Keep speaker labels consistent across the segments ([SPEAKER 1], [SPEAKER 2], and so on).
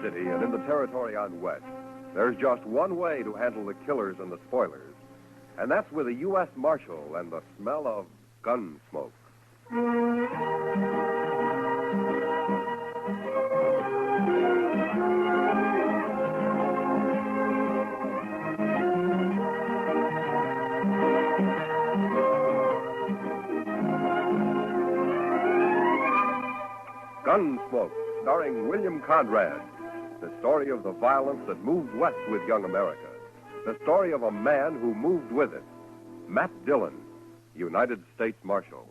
[SPEAKER 1] city and in the territory on west, there's just one way to handle the killers and the spoilers, and that's with a U.S. Marshal and the smell of gun smoke. Gunsmoke, starring William Conrad. The story of the violence that moved west with young America. The story of a man who moved with it. Matt Dillon, United States Marshal.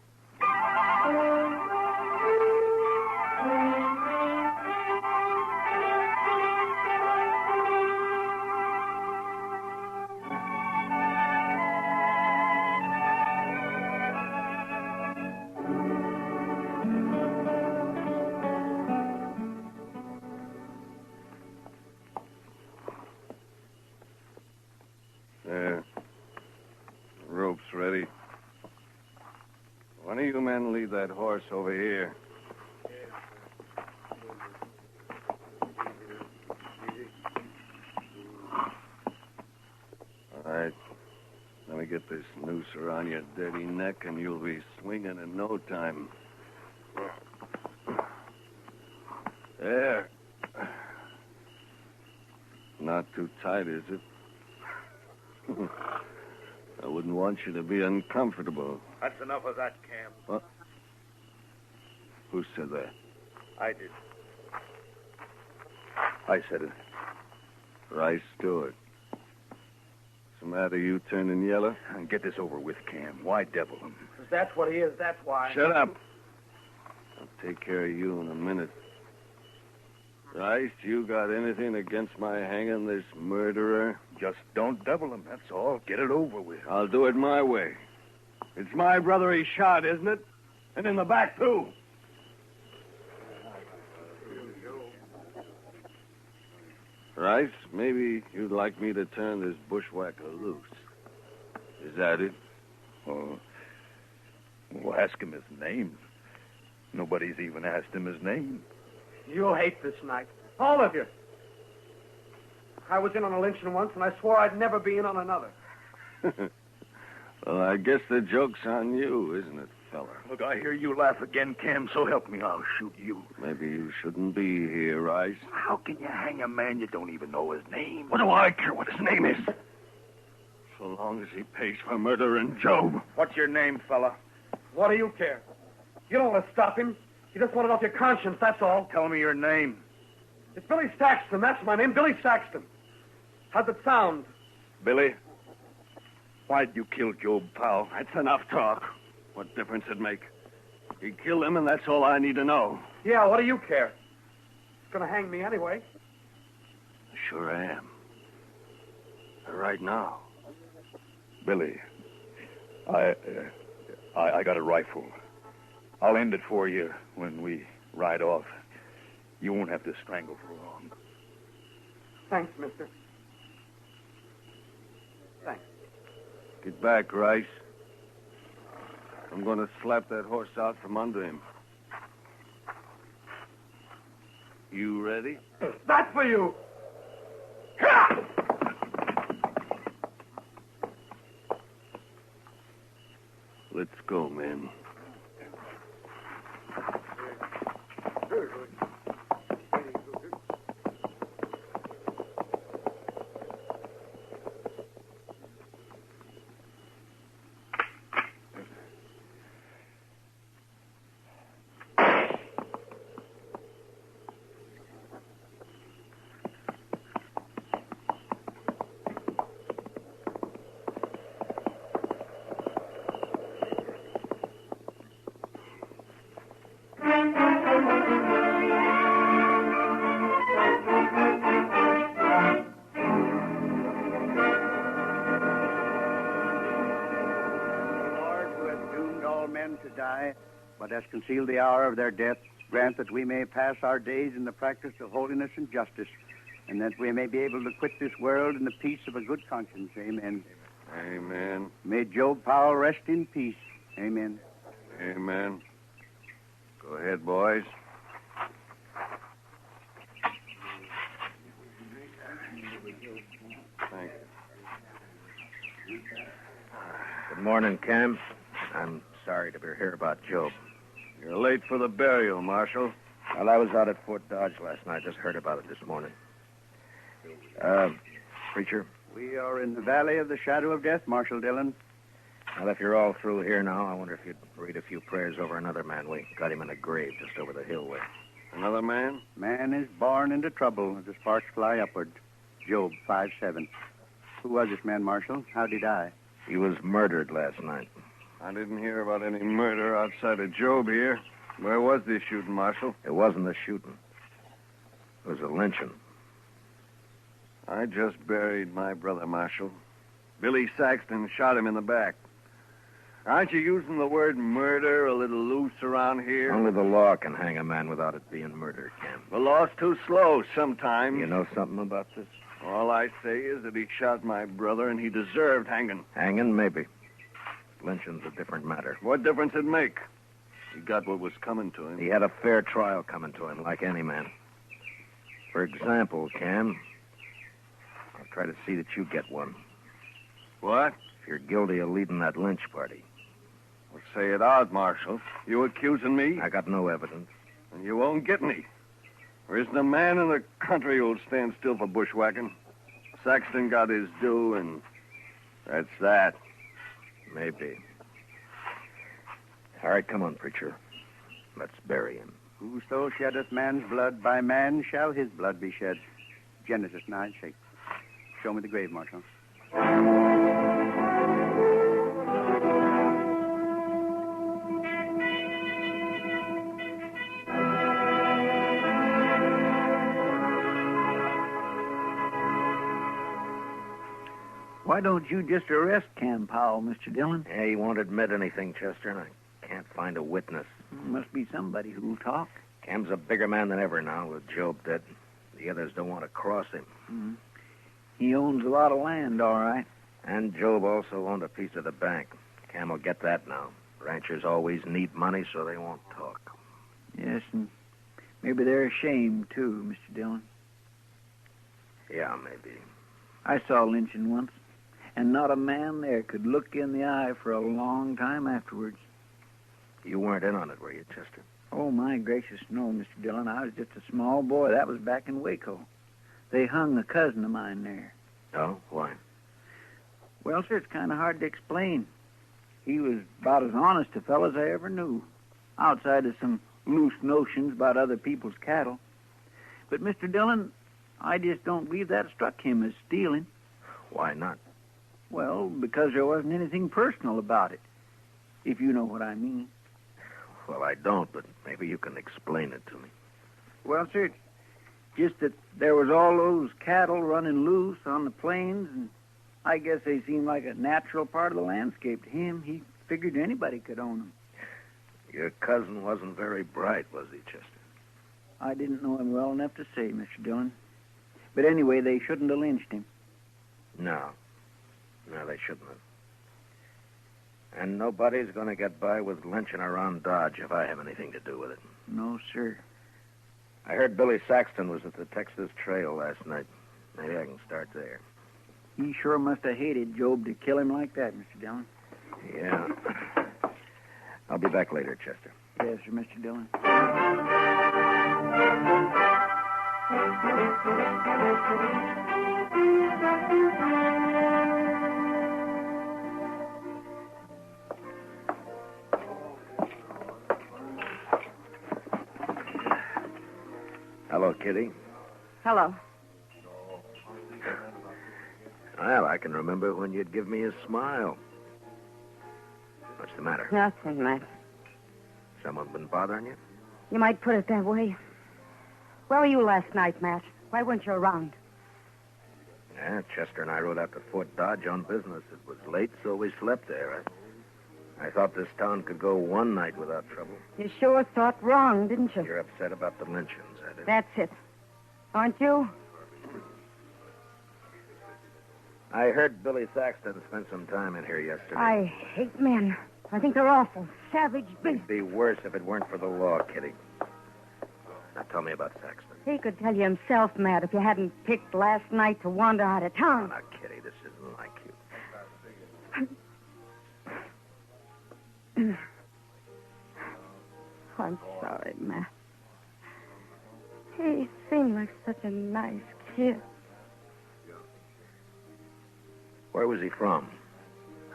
[SPEAKER 2] There. Rope's ready. One of you men lead that horse over here. All right. Let me get this noose around your dirty neck, and you'll be swinging in no time. There. Not too tight, is it? I wouldn't want you to be uncomfortable.
[SPEAKER 3] That's enough of that, Cam.
[SPEAKER 2] What? Who said that?
[SPEAKER 3] I did.
[SPEAKER 2] I said it. Rice Stewart. What's the matter, you turning yellow?
[SPEAKER 3] Get this over with, Cam. Why devil him?
[SPEAKER 4] If that's what he is, that's why.
[SPEAKER 2] Shut up. I'll take care of you in a minute. Rice, you got anything against my hanging this murderer?
[SPEAKER 3] Just don't devil him, that's all. Get it over with.
[SPEAKER 2] I'll do it my way.
[SPEAKER 3] It's my brother he shot, isn't it? And in the back, too.
[SPEAKER 2] Rice, maybe you'd like me to turn this bushwhacker loose. Is that it?
[SPEAKER 3] Oh, well, ask him his name. Nobody's even asked him his name.
[SPEAKER 4] You'll hate this night. All of you. I was in on a lynching once, and I swore I'd never be in on another.
[SPEAKER 2] Well, I guess the joke's on you, isn't it, fella?
[SPEAKER 3] Look, I hear you laugh again, Cam, so help me, I'll shoot you.
[SPEAKER 2] Maybe you shouldn't be here, Rice.
[SPEAKER 3] How can you hang a man you don't even know his name? What do I care what his name is?
[SPEAKER 2] So long as he pays for murdering Job.
[SPEAKER 3] What's your name, fella?
[SPEAKER 4] What do you care? You don't want to stop him. You just want it off your conscience, that's all.
[SPEAKER 3] Tell me your name.
[SPEAKER 4] It's Billy Saxton, that's my name, Billy Saxton. How's it sound?
[SPEAKER 3] Billy, why'd you kill Job, pal?
[SPEAKER 2] That's enough talk. What difference it make? He killed him, and that's all I need to know.
[SPEAKER 4] Yeah, what do you care? He's going to hang me anyway.
[SPEAKER 2] Sure I am. Right now.
[SPEAKER 3] Billy, I got a rifle. I'll end it for you when we ride off. You won't have to strangle for long.
[SPEAKER 4] Thanks, mister. Thanks.
[SPEAKER 2] Get back, Rice. I'm going to slap that horse out from under him. You ready?
[SPEAKER 4] That's for you.
[SPEAKER 2] Let's go, men.
[SPEAKER 5] Die, but has concealed the hour of their death, grant that we may pass our days in the practice of holiness and justice, and that we may be able to quit this world in the peace of a good conscience. Amen.
[SPEAKER 2] Amen.
[SPEAKER 5] May Job Powell rest in peace. Amen.
[SPEAKER 2] Amen. Go ahead, boys. Thank you.
[SPEAKER 6] Good morning, Cam. I'm sorry to hear about Job.
[SPEAKER 2] You're late for the burial, Marshal.
[SPEAKER 6] Well, I was out at Fort Dodge last night. Just heard about it this morning. Preacher?
[SPEAKER 5] We are in the valley of the shadow of death, Marshal Dillon.
[SPEAKER 6] Well, if you're all through here now, I wonder if you'd read a few prayers over another man. We got him in a grave just over the hill way.
[SPEAKER 2] Another man?
[SPEAKER 5] Man is born into trouble as the sparks fly upward. Job 5:7. Who was this man, Marshal? How'd he die?
[SPEAKER 6] He was murdered last night.
[SPEAKER 2] I didn't hear about any murder outside of Job here. Where was this shooting, Marshal?
[SPEAKER 6] It wasn't a shooting. It was a lynching.
[SPEAKER 2] I just buried my brother, Marshal. Billy Saxton shot him in the back. Aren't you using the word murder a little loose around here?
[SPEAKER 6] Only the law can hang a man without it being murder, Cam.
[SPEAKER 2] The law's too slow sometimes.
[SPEAKER 6] You know something about this?
[SPEAKER 2] All I say is that he shot my brother and he deserved hanging.
[SPEAKER 6] Hanging, maybe. Lynching's a different matter.
[SPEAKER 2] What difference it make? He got what was coming to him.
[SPEAKER 6] He had a fair trial coming to him, like any man. For example, Cam, I'll try to see that you get one.
[SPEAKER 2] What?
[SPEAKER 6] If you're guilty of leading that lynch party.
[SPEAKER 2] Well, say it out, Marshal. You accusing me?
[SPEAKER 6] I got no evidence.
[SPEAKER 2] And you won't get any. There isn't a man in the country who'll stand still for bushwhacking. Saxton got his due, and that's that.
[SPEAKER 6] Maybe. All right, come on, preacher. Let's bury him.
[SPEAKER 5] Whoso sheddeth man's blood, by man shall his blood be shed. Genesis 9:6. Show me the grave, Marshal.
[SPEAKER 7] Why don't you just arrest Cam Powell, Mr. Dillon?
[SPEAKER 6] Yeah, he won't admit anything, Chester, and I can't find a witness.
[SPEAKER 7] Must be somebody who'll talk.
[SPEAKER 6] Cam's a bigger man than ever now, with Job dead. The others don't want to cross him.
[SPEAKER 7] Mm-hmm. He owns a lot of land, all right.
[SPEAKER 6] And Job also owned a piece of the bank. Cam will get that now. Ranchers always need money, so they won't talk.
[SPEAKER 7] Yes, and maybe they're ashamed, too, Mr. Dillon.
[SPEAKER 6] Yeah, maybe.
[SPEAKER 7] I saw lynching once, and not a man there could look in the eye for a long time afterwards.
[SPEAKER 6] You weren't in on it, were you, Chester?
[SPEAKER 7] Oh, my gracious, no, Mr. Dillon. I was just a small boy. That was back in Waco. They hung a cousin of mine there.
[SPEAKER 6] Oh? Why?
[SPEAKER 7] Well, sir, it's kind of hard to explain. He was about as honest a fellow as I ever knew, outside of some loose notions about other people's cattle. But, Mr. Dillon, I just don't believe that struck him as stealing.
[SPEAKER 6] Why not?
[SPEAKER 7] Well, because there wasn't anything personal about it, if you know what I mean.
[SPEAKER 6] Well, I don't, but maybe you can explain it to me.
[SPEAKER 7] Well, sir, it's just that there was all those cattle running loose on the plains, and I guess they seemed like a natural part of the landscape to him. He figured anybody could own them.
[SPEAKER 6] Your cousin wasn't very bright, was he, Chester?
[SPEAKER 7] I didn't know him well enough to say, Mr. Dillon. But anyway, they shouldn't have lynched him.
[SPEAKER 6] No, they shouldn't have. And nobody's going to get by with lynching around Dodge if I have anything to do with it.
[SPEAKER 7] No, sir.
[SPEAKER 6] I heard Billy Saxton was at the Texas Trail last night. Maybe I can start there.
[SPEAKER 7] He sure must have hated Job to kill him like that, Mr. Dillon.
[SPEAKER 6] Yeah. I'll be back later, Chester.
[SPEAKER 7] Yes, sir, Mr. Dillon.
[SPEAKER 6] Hello, Kitty.
[SPEAKER 8] Hello.
[SPEAKER 6] Well, I can remember when you'd give me a smile. What's the matter?
[SPEAKER 8] Nothing, Matt.
[SPEAKER 6] Someone been bothering you?
[SPEAKER 8] You might put it that way. Where were you last night, Matt? Why weren't you around?
[SPEAKER 6] Yeah, Chester and I rode out to Fort Dodge on business. It was late, so we slept there. I thought this town could go one night without trouble.
[SPEAKER 8] You sure thought wrong, didn't you?
[SPEAKER 6] You're upset about the lynchings, that is.
[SPEAKER 8] That's it. Aren't you?
[SPEAKER 6] I heard Billy Saxton spent some time in here yesterday.
[SPEAKER 8] I hate men. I think they're awful. Savage beasts.
[SPEAKER 6] It'd be worse if it weren't for the law, Kitty. Now tell me about Saxton.
[SPEAKER 8] He could tell you himself, Matt, if you hadn't picked last night to wander out of town.
[SPEAKER 6] Now, Kitty, this isn't like you.
[SPEAKER 8] I'm sorry, Matt. He seemed like such a nice kid.
[SPEAKER 6] Where was he from?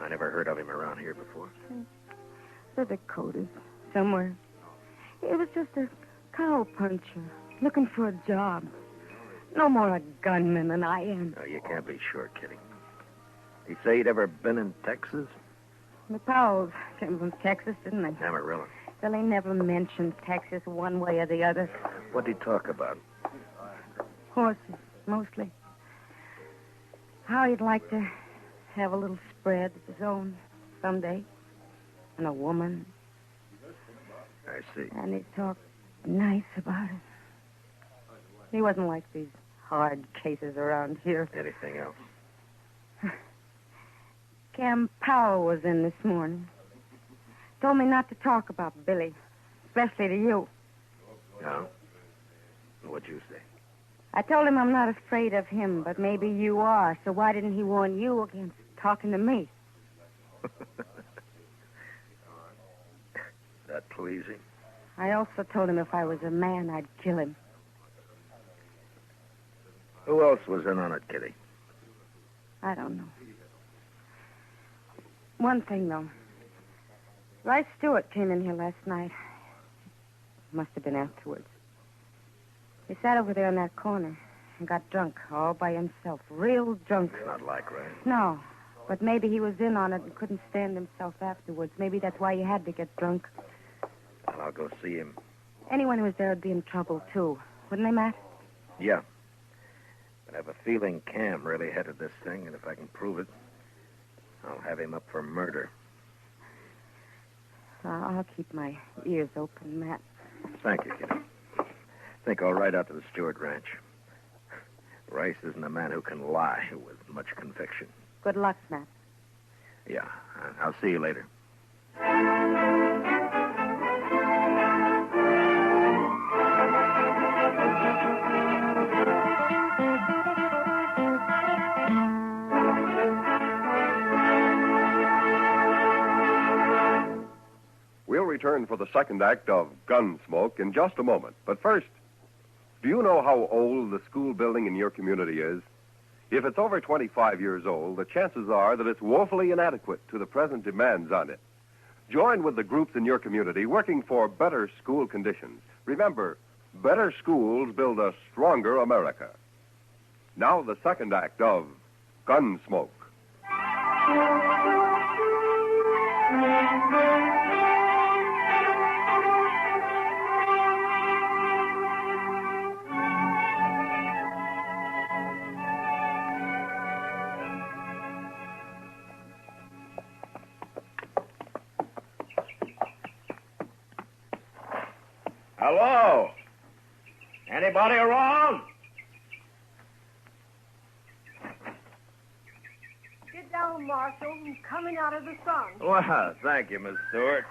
[SPEAKER 6] I never heard of him around here before.
[SPEAKER 8] The Dakotas, somewhere. He was just a cow puncher, looking for a job. No more a gunman than I am.
[SPEAKER 6] No, you can't be sure, Kitty. He say he'd ever been in Texas?
[SPEAKER 8] The Powells came from Texas, didn't they?
[SPEAKER 6] Amarillo.
[SPEAKER 8] Well, he never mentioned Texas one way or the other.
[SPEAKER 6] What'd he talk about?
[SPEAKER 8] Horses, mostly. How he'd like to have a little spread of his own someday. And a woman.
[SPEAKER 6] I see.
[SPEAKER 8] And he talked nice about it. He wasn't like these hard cases around here.
[SPEAKER 6] Anything else?
[SPEAKER 8] Cam Powell was in this morning. Told me not to talk about Billy, especially to you.
[SPEAKER 6] No? What'd you say?
[SPEAKER 8] I told him I'm not afraid of him, but maybe you are, so why didn't he warn you against talking to me?
[SPEAKER 6] That pleasing?
[SPEAKER 8] I also told him if I was a man, I'd kill him.
[SPEAKER 6] Who else was in on it, Kitty?
[SPEAKER 8] I don't know. One thing, though. Rice Stewart came in here last night. Must have been afterwards. He sat over there in that corner and got drunk all by himself. Real drunk.
[SPEAKER 6] Not like Rice.
[SPEAKER 8] No, but maybe he was in on it and couldn't stand himself afterwards. Maybe that's why he had to get drunk.
[SPEAKER 6] Well, I'll go see him.
[SPEAKER 8] Anyone who was there would be in trouble, too. Wouldn't they, Matt?
[SPEAKER 6] Yeah. But I have a feeling Cam really headed this thing, and if I can prove it, I'll have him up for murder.
[SPEAKER 8] I'll keep my ears open, Matt.
[SPEAKER 6] Thank you, Kitty. I think I'll ride out to the Stewart Ranch. Rice isn't a man who can lie with much conviction.
[SPEAKER 8] Good luck, Matt.
[SPEAKER 6] Yeah, I'll see you later.
[SPEAKER 1] We'll return for the second act of Gunsmoke in just a moment. But first, do you know how old the school building in your community is? If it's over 25 years old, the chances are that it's woefully inadequate to the present demands on it. Join with the groups in your community working for better school conditions. Remember, better schools build a stronger America. Now the second act of Gunsmoke.
[SPEAKER 6] Hello? Anybody around?
[SPEAKER 9] Get down, Marshal. I'm coming out of the sun.
[SPEAKER 6] Well, thank you, Miss Stewart.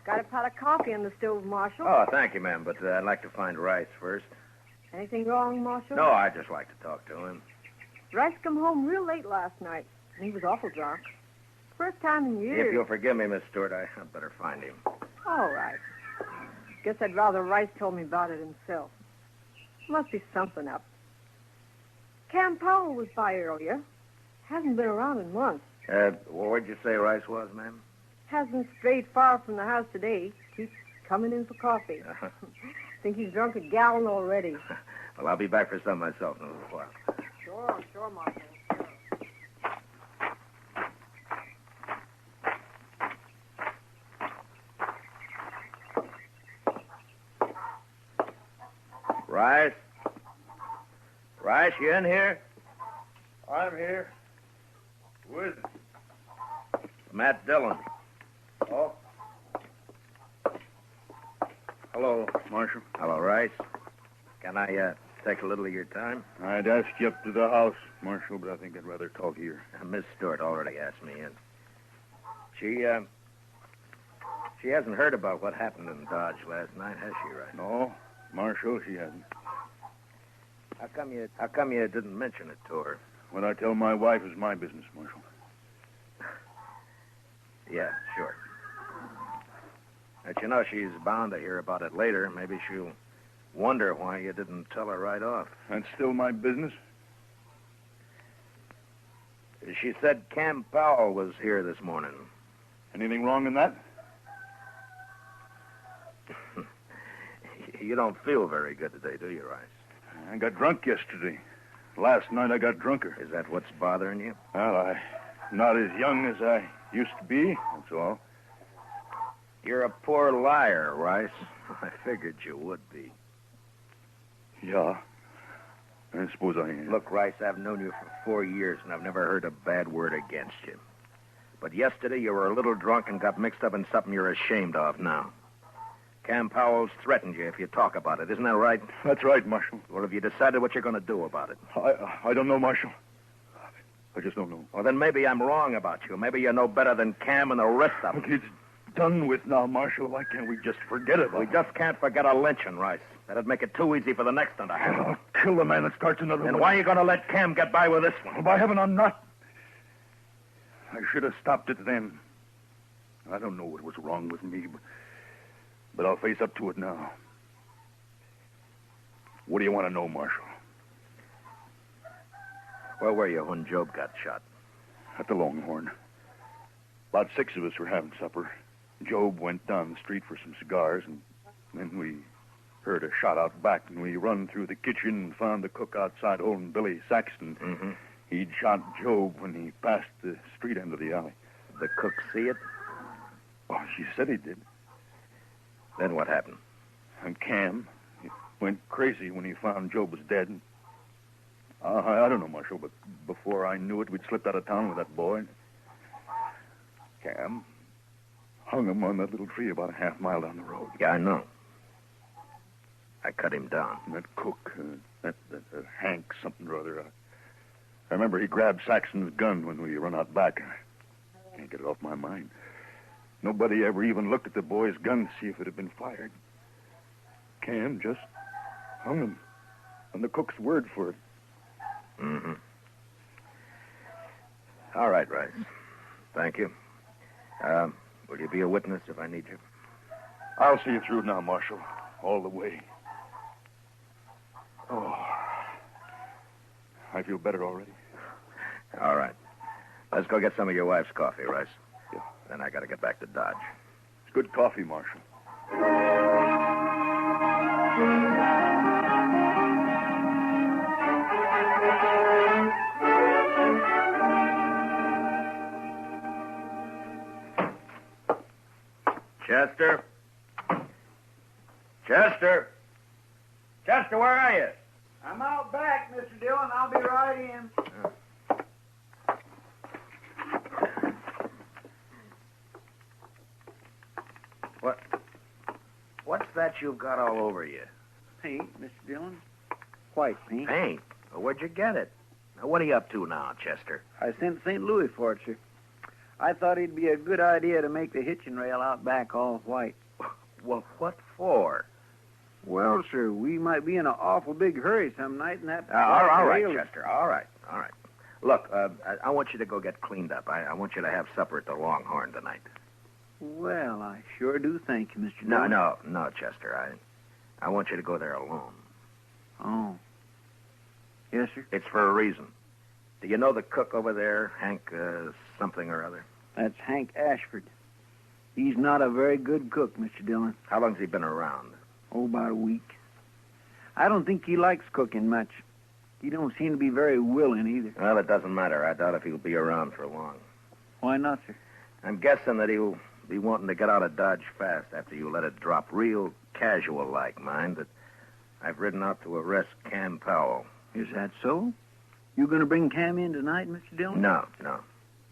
[SPEAKER 9] Got a pot of coffee on the stove, Marshal.
[SPEAKER 6] Oh, thank you, ma'am, but I'd like to find Rice first.
[SPEAKER 9] Anything wrong, Marshal?
[SPEAKER 6] No, I'd just like to talk to him.
[SPEAKER 9] Rice come home real late last night. He was awful drunk. First time in years.
[SPEAKER 6] If you'll forgive me, Miss Stewart, I'd better find him.
[SPEAKER 9] All right. Guess I'd rather Rice told me about it himself. Must be something up. Cam Powell was by earlier. Hasn't been around in months.
[SPEAKER 6] Where'd you say Rice was, ma'am?
[SPEAKER 9] Hasn't strayed far from the house today. Keeps coming in for coffee. Think he's drunk a gallon already.
[SPEAKER 6] Well, I'll be back for some myself in a little while.
[SPEAKER 9] Sure, Marshal.
[SPEAKER 6] Rice? Rice, you in here?
[SPEAKER 3] I'm here. Who is it?
[SPEAKER 6] Matt Dillon.
[SPEAKER 3] Oh. Hello, Marshal.
[SPEAKER 6] Hello, Rice. Can I take a little of your time?
[SPEAKER 3] I'd ask you up to the house, Marshal, but I think I'd rather talk here.
[SPEAKER 6] Miss Stewart already asked me in. She hasn't heard about what happened in Dodge last night, has she, Rice?
[SPEAKER 3] No, Marshal, she hasn't.
[SPEAKER 6] How come you didn't mention it to her?
[SPEAKER 3] What I tell my wife is my business, Marshal.
[SPEAKER 6] Yeah, sure. But you know, she's bound to hear about it later. Maybe she'll wonder why you didn't tell her right off.
[SPEAKER 3] That's still my business?
[SPEAKER 6] She said Cam Powell was here this morning.
[SPEAKER 3] Anything wrong in that?
[SPEAKER 6] You don't feel very good today, do you, Rice?
[SPEAKER 3] I got drunk yesterday. Last night I got drunker.
[SPEAKER 6] Is that what's bothering you?
[SPEAKER 3] Well, I'm not as young as I used to be, that's all.
[SPEAKER 6] You're a poor liar, Rice. I figured you would be.
[SPEAKER 3] Yeah, I suppose I am.
[SPEAKER 6] Look, Rice, I've known you for 4 years, and I've never heard a bad word against you. But yesterday you were a little drunk and got mixed up in something you're ashamed of now. Cam Powell's threatened you if you talk about it. Isn't that right?
[SPEAKER 3] That's right, Marshal.
[SPEAKER 6] Well, have you decided what you're going to do about it?
[SPEAKER 3] I don't know, Marshal. I just don't know.
[SPEAKER 6] Well, then maybe I'm wrong about you. Maybe you know better than Cam and the rest of them.
[SPEAKER 3] Look, it's done with now, Marshal. Why can't we just forget about it?
[SPEAKER 6] We just can't forget a lynching, Rice. That'd make it too easy for the next one to happen.
[SPEAKER 3] I'll kill the man that starts another one.
[SPEAKER 6] And why are you going to let Cam get by with this one?
[SPEAKER 3] Well, by heaven, I'm not. I should have stopped it then. I don't know what was wrong with me, but I'll face up to it now. What do you want to know, Marshal?
[SPEAKER 6] Where were you when Job got shot?
[SPEAKER 3] At the Longhorn. About 6 of us were having supper. Job went down the street for some cigars, and then we heard a shot out back, and we run through the kitchen and found the cook outside holding Billy Saxton.
[SPEAKER 6] Mm-hmm.
[SPEAKER 3] He'd shot Job when he passed the street end of the alley.
[SPEAKER 6] Did the cook see it?
[SPEAKER 3] Oh, she said he did.
[SPEAKER 6] Then what happened?
[SPEAKER 3] And Cam went crazy when he found Job was dead. I don't know, Marshal, but before I knew it, we'd slipped out of town with that boy. Cam hung him on that little tree about a half-mile down the road.
[SPEAKER 6] Yeah, I know. I cut him down.
[SPEAKER 3] And that cook, that Hank something or other, I remember he grabbed Saxon's gun when we run out back. I can't get it off my mind. Nobody ever even looked at the boy's gun to see if it had been fired. Cam just hung him on the cook's word for it.
[SPEAKER 6] Mm-hmm. All right, Rice. Thank you. Will you be a witness if I need you?
[SPEAKER 3] I'll see you through now, Marshal. All the way. Oh. I feel better already.
[SPEAKER 6] All right. Let's go get some of your wife's coffee, Rice.
[SPEAKER 3] Yeah.
[SPEAKER 6] Then I got to get back to Dodge.
[SPEAKER 3] It's good coffee, Marshal.
[SPEAKER 6] Chester? Chester? Chester, where are you?
[SPEAKER 7] I'm out back, Mr. Dillon. I'll be right in.
[SPEAKER 6] What's that you've got all over you?
[SPEAKER 7] Paint, Mr. Dillon. White paint.
[SPEAKER 6] Paint? Well, where'd you get it? Now, what are you up to now, Chester?
[SPEAKER 7] I sent St. Louis for it, sir. I thought it'd be a good idea to make the hitching rail out back all white.
[SPEAKER 6] Well, what for?
[SPEAKER 7] Well, sir, we might be in an awful big hurry some night, and that...
[SPEAKER 6] all right, Chester. All right. Look, I want you to go get cleaned up. I want you to have supper at the Longhorn tonight.
[SPEAKER 7] Well, I sure do thank you, Mr. Dillon.
[SPEAKER 6] No, Chester. I want you to go there alone.
[SPEAKER 7] Oh. Yes, sir?
[SPEAKER 6] It's for a reason. Do you know the cook over there, Hank something or other?
[SPEAKER 7] That's Hank Ashford. He's not a very good cook, Mr. Dillon.
[SPEAKER 6] How long's he been around?
[SPEAKER 7] Oh, about a week. I don't think he likes cooking much. He don't seem to be very willing either.
[SPEAKER 6] Well, it doesn't matter. I doubt if he'll be around for long.
[SPEAKER 7] Why not, sir?
[SPEAKER 6] I'm guessing that he'll be wanting to get out of Dodge fast after you let it drop. Real casual-like, mind, that I've ridden out to arrest Cam Powell.
[SPEAKER 7] Is that so? You going to bring Cam in tonight, Mr. Dillon?
[SPEAKER 6] No.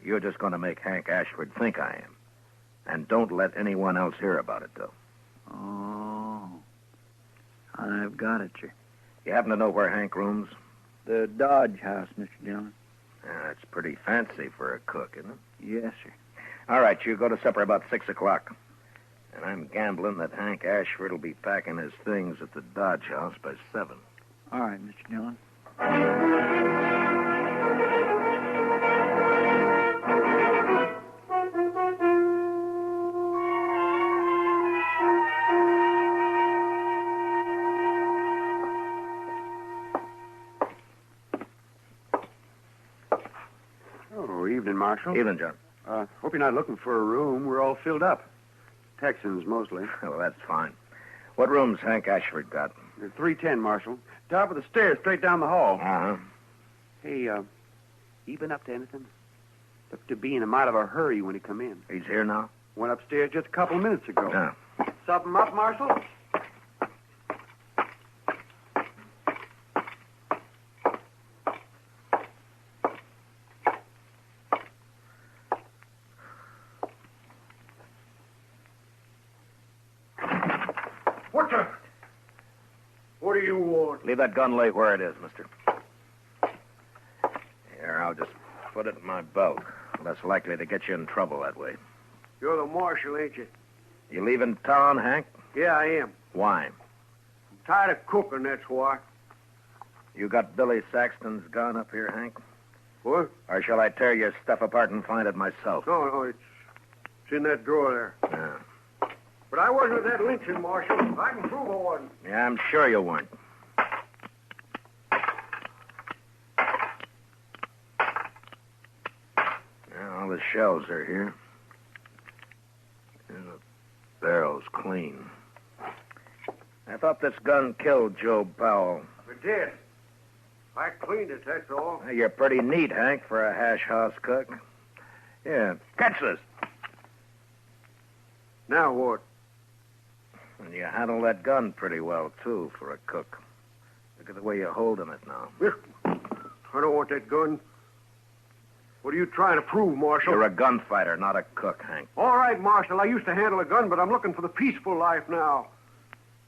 [SPEAKER 6] You're just going to make Hank Ashford think I am. And don't let anyone else hear about it, though.
[SPEAKER 7] Oh. I've got it, sir.
[SPEAKER 6] You happen to know where Hank rooms?
[SPEAKER 7] The Dodge house, Mr. Dillon.
[SPEAKER 6] It's pretty fancy for a cook, isn't it?
[SPEAKER 7] Yes, sir.
[SPEAKER 6] All right, you go to supper about 6 o'clock. And I'm gambling that Hank Ashford will be packing his things at the Dodge House by 7.
[SPEAKER 7] All right, Mr. Dillon.
[SPEAKER 10] Oh, evening, Marshal.
[SPEAKER 6] Evening, John.
[SPEAKER 10] Hope you're not looking for a room. We're all filled up. Texans, mostly.
[SPEAKER 6] Well, that's fine. What room's Hank Ashford got?
[SPEAKER 10] 310, Marshal. Top of the stairs, straight down the hall.
[SPEAKER 6] Uh-huh.
[SPEAKER 10] Hey, you been up to anything? Looked to be in a mite of a hurry when he come in.
[SPEAKER 6] He's here now?
[SPEAKER 10] Went upstairs just a couple of minutes ago.
[SPEAKER 6] Yeah.
[SPEAKER 10] Something up, Marshal?
[SPEAKER 4] What do you want?
[SPEAKER 6] Leave that gun lay where it is, mister. Here, I'll just put it in my belt. Less likely to get you in trouble that way.
[SPEAKER 4] You're the marshal, ain't you?
[SPEAKER 6] You leaving town, Hank?
[SPEAKER 4] Yeah, I am.
[SPEAKER 6] Why?
[SPEAKER 4] I'm tired of cooking, that's why.
[SPEAKER 6] You got Billy Saxton's gun up here, Hank?
[SPEAKER 4] What?
[SPEAKER 6] Or shall I tear your stuff apart and find it myself?
[SPEAKER 4] No, it's in that drawer there.
[SPEAKER 6] Yeah.
[SPEAKER 4] But I wasn't at that lynching, Marshal. I can prove I wasn't.
[SPEAKER 6] Yeah, I'm sure you weren't. Yeah, all the shells are here. And the barrel's clean. I thought this gun killed Joe Powell.
[SPEAKER 4] It did. I cleaned it, that's all.
[SPEAKER 6] Well, you're pretty neat, Hank, for a hash house cook. Yeah, catch this.
[SPEAKER 4] Now what?
[SPEAKER 6] And you handle that gun pretty well, too, for a cook. Look at the way you're holding it now.
[SPEAKER 4] I don't want that gun. What are you trying to prove, Marshal?
[SPEAKER 6] You're a gunfighter, not a cook, Hank.
[SPEAKER 4] All right, Marshal. I used to handle a gun, but I'm looking for the peaceful life now.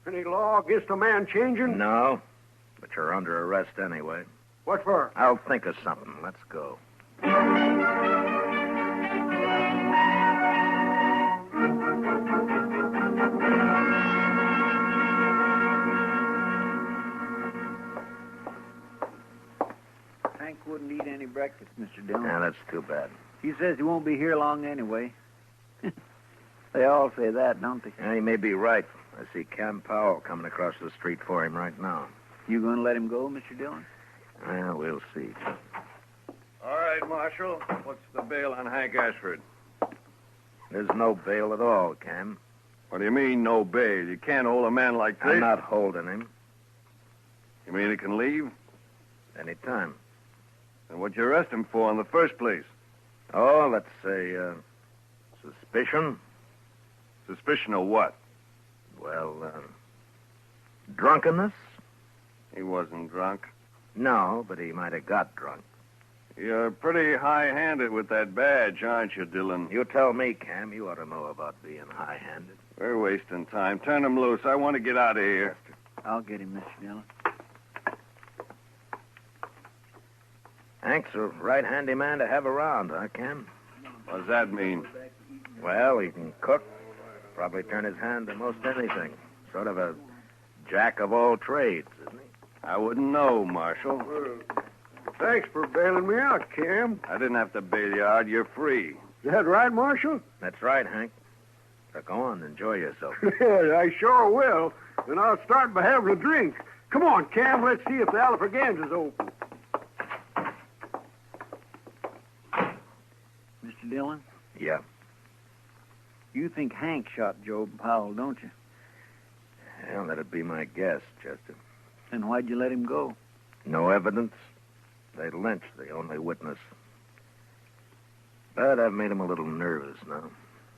[SPEAKER 4] Any law against a man changing?
[SPEAKER 6] No, but you're under arrest anyway.
[SPEAKER 4] What for?
[SPEAKER 6] I'll think of something. Let's go.
[SPEAKER 7] Hank wouldn't eat any breakfast, Mr. Dillon.
[SPEAKER 6] Yeah, that's too bad.
[SPEAKER 7] He says he won't be here long anyway. They all say that, don't they?
[SPEAKER 6] Yeah, he may be right. I see Cam Powell coming across the street for him right now.
[SPEAKER 7] You going to let him go, Mr. Dillon?
[SPEAKER 6] Well, we'll see.
[SPEAKER 2] All right, Marshal. What's the bail on Hank Ashford?
[SPEAKER 6] There's no bail at all, Cam.
[SPEAKER 2] What do you mean, no bail? You can't hold a man like this.
[SPEAKER 6] I'm not holding him.
[SPEAKER 2] You mean he can leave?
[SPEAKER 6] Anytime.
[SPEAKER 2] Then what'd you arrest him for in the first place?
[SPEAKER 6] Oh, let's say, suspicion.
[SPEAKER 2] Suspicion of what?
[SPEAKER 6] Well, drunkenness?
[SPEAKER 2] He wasn't drunk.
[SPEAKER 6] No, but he might have got drunk.
[SPEAKER 2] You're pretty high-handed with that badge, aren't you, Dillon?
[SPEAKER 6] You tell me, Cam. You ought to know about being high-handed.
[SPEAKER 2] We're wasting time. Turn him loose. I want to get out of here.
[SPEAKER 7] I'll get him, Mr. Dillon.
[SPEAKER 6] Hank's a right handy man to have around, huh, Cam?
[SPEAKER 2] What does that mean?
[SPEAKER 6] Well, he can cook, probably turn his hand to most anything. Sort of a jack of all trades, isn't he?
[SPEAKER 2] I wouldn't know, Marshal.
[SPEAKER 4] Thanks for bailing me out, Cam.
[SPEAKER 2] I didn't have to bail you out. You're free.
[SPEAKER 4] Is that right, Marshal?
[SPEAKER 6] That's right, Hank. So go on, enjoy yourself.
[SPEAKER 4] Yeah, I sure will. And I'll start by having a drink. Come on, Cam, let's see if the Alfraganza's open.
[SPEAKER 7] Mr. Dillon,
[SPEAKER 6] Yeah.
[SPEAKER 7] you think Hank shot Joe Powell, don't you?
[SPEAKER 6] Well, that'd be my guess, Chester.
[SPEAKER 7] Then why'd you let him go?
[SPEAKER 6] No evidence. They lynched the only witness. But I've made him a little nervous now.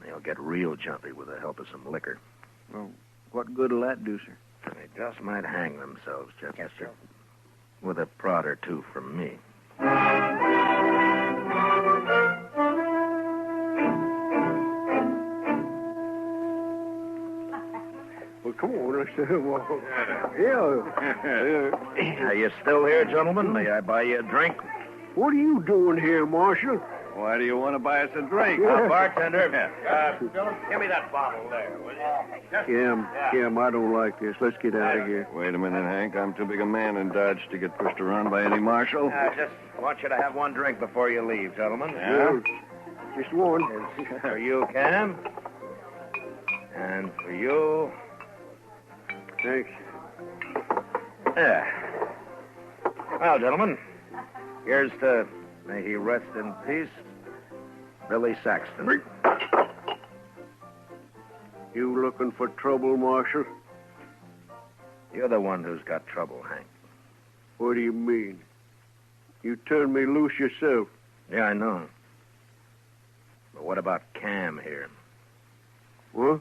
[SPEAKER 6] He'll get real jumpy with the help of some liquor.
[SPEAKER 7] Well, what good'll that do, sir?
[SPEAKER 6] They just might hang themselves, Chester. With a prod or two from me.
[SPEAKER 4] Well, come on, let's Yeah.
[SPEAKER 6] Are you still here, gentlemen? May I buy you a drink?
[SPEAKER 4] What are you doing here, Marshal?
[SPEAKER 2] Why do you want to buy us a drink?
[SPEAKER 6] Bartender, Dillon, give me that bottle there, will you?
[SPEAKER 5] Kim, I don't like this. Let's get out of here.
[SPEAKER 2] Wait a minute, Hank. I'm too big a man in Dodge to get pushed around by any marshal.
[SPEAKER 6] I just want you to have one drink before you leave, gentlemen.
[SPEAKER 2] Yeah?
[SPEAKER 5] Just one.
[SPEAKER 6] For you, Cam. And for you...
[SPEAKER 5] Thanks.
[SPEAKER 6] Yeah. Well, gentlemen, here's to, may he rest in peace, Billy Saxton.
[SPEAKER 5] You looking for trouble, Marshal?
[SPEAKER 6] You're the one who's got trouble, Hank.
[SPEAKER 5] What do you mean? You turned me loose yourself.
[SPEAKER 6] Yeah, I know. But what about Cam here?
[SPEAKER 5] What?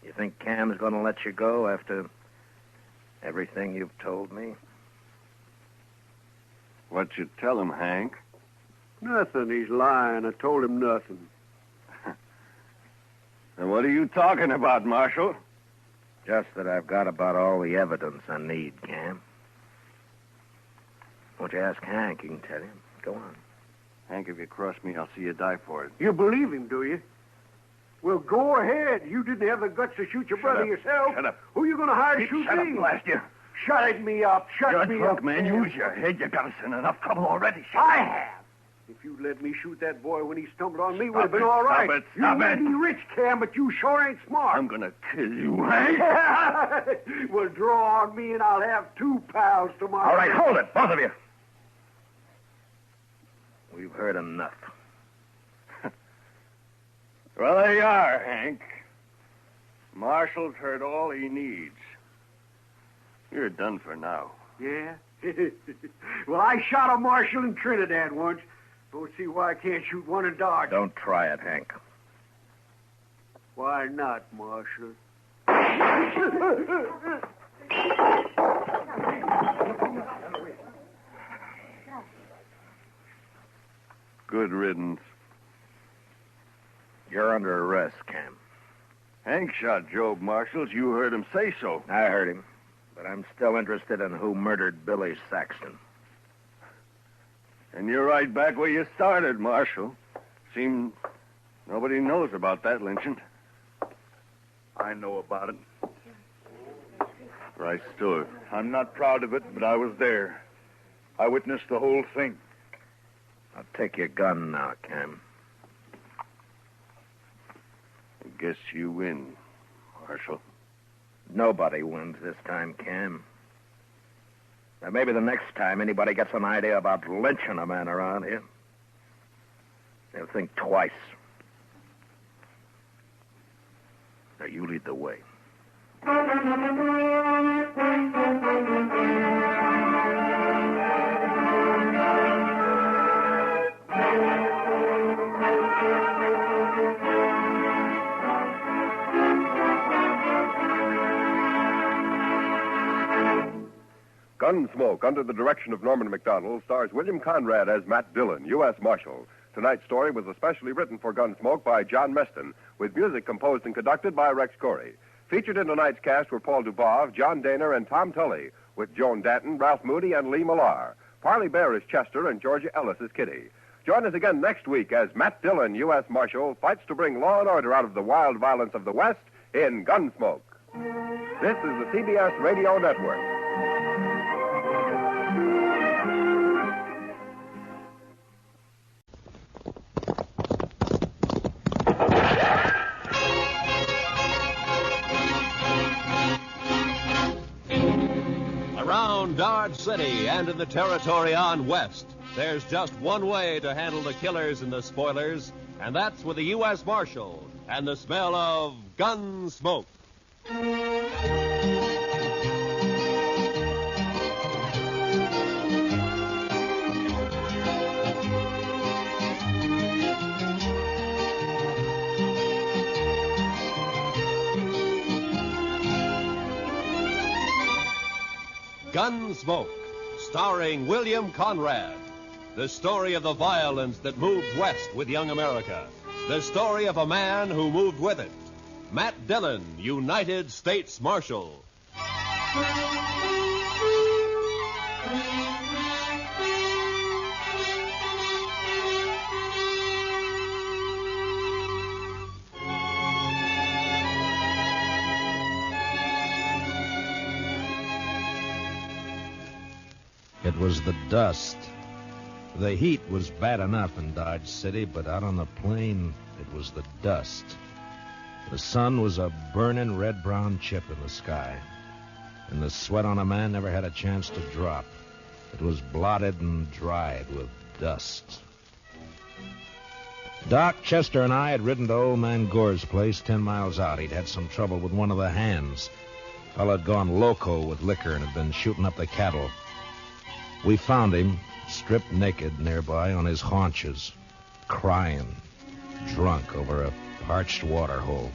[SPEAKER 6] You think Cam's going to let you go after everything you've told me?
[SPEAKER 2] What'd you tell him, Hank?
[SPEAKER 5] Nothing. He's lying. I told him nothing.
[SPEAKER 2] And what are you talking about, Marshal?
[SPEAKER 6] Just that I've got about all the evidence I need, Cam. Won't you ask Hank? He can tell you. Go on.
[SPEAKER 2] Hank, if you cross me, I'll see you die for it.
[SPEAKER 5] You believe him, do you? Well, go ahead. You didn't have the guts to shoot your brother yourself.
[SPEAKER 2] Shut up.
[SPEAKER 5] Who are you going to hire to shoot
[SPEAKER 2] Shut
[SPEAKER 5] me?
[SPEAKER 2] up, blast you.
[SPEAKER 5] Shut me up. Shut
[SPEAKER 2] You're
[SPEAKER 5] me
[SPEAKER 2] drunk,
[SPEAKER 5] up.
[SPEAKER 2] man. Use your head. You got us in enough trouble already.
[SPEAKER 5] I have. If you'd let me shoot that boy when he stumbled on me, would have been
[SPEAKER 2] it,
[SPEAKER 5] all right.
[SPEAKER 2] stop it, stop
[SPEAKER 5] you may
[SPEAKER 2] it.
[SPEAKER 5] be rich, Cam, but you sure ain't smart.
[SPEAKER 2] I'm going to kill you, Hank.
[SPEAKER 5] Well, draw on me and I'll have 2 pals tomorrow.
[SPEAKER 6] All right, hold it, both of you. We've heard enough.
[SPEAKER 2] Well, there you are, Hank. Marshal's heard all he needs. You're done for now.
[SPEAKER 5] Yeah? Well, I shot a marshal in Trinidad once. Don't see why I can't shoot one in Dodge.
[SPEAKER 6] Don't try it, Hank.
[SPEAKER 5] Why not, Marshal?
[SPEAKER 2] Good riddance.
[SPEAKER 6] You're under arrest, Cam.
[SPEAKER 2] Hank shot Job Marshals. You heard him say so.
[SPEAKER 6] I heard him. But I'm still interested in who murdered Billy Saxton.
[SPEAKER 2] And you're right back where you started, Marshal. Seems nobody knows about that lynching.
[SPEAKER 3] I know about it.
[SPEAKER 2] Right stood.
[SPEAKER 3] I'm not proud of it, but I was there. I witnessed the whole thing.
[SPEAKER 6] I'll take your gun now, Cam.
[SPEAKER 2] I guess you win, Marshal.
[SPEAKER 6] Nobody wins this time, Cam. Now, maybe the next time anybody gets an idea about lynching a man around here, they'll think twice. Now, you lead the way.
[SPEAKER 1] Gunsmoke, under the direction of Norman Macdonald, stars William Conrad as Matt Dillon, U.S. Marshal. Tonight's story was especially written for Gunsmoke by John Meston, with music composed and conducted by Rex Corey. Featured in tonight's cast were Paul Dubov, John Daner, and Tom Tully, with Joan Danton, Ralph Moody, and Lee Millar. Parley Bear is Chester, and Georgia Ellis is Kitty. Join us again next week as Matt Dillon, U.S. Marshal, fights to bring law and order out of the wild violence of the West in Gunsmoke. This is the CBS Radio Network.
[SPEAKER 11] Around Dodge City and in the territory on West, there's just one way to handle the killers and the spoilers, and that's with a U.S. Marshal and the smell of gun smoke. Gunsmoke, starring William Conrad. The story of the violence that moved west with young America. The story of a man who moved with it. Matt Dillon, United States Marshal.
[SPEAKER 12] It was the dust. The heat was bad enough in Dodge City, but out on the plain, it was the dust. The sun was a burning red-brown chip in the sky, and the sweat on a man never had a chance to drop. It was blotted and dried with dust. Doc, Chester, and I had ridden to old man Gore's place 10 miles out. He'd had some trouble with one of the hands. Fellow had gone loco with liquor and had been shooting up the cattle. We found him, stripped naked nearby on his haunches, crying, drunk over a parched water hole.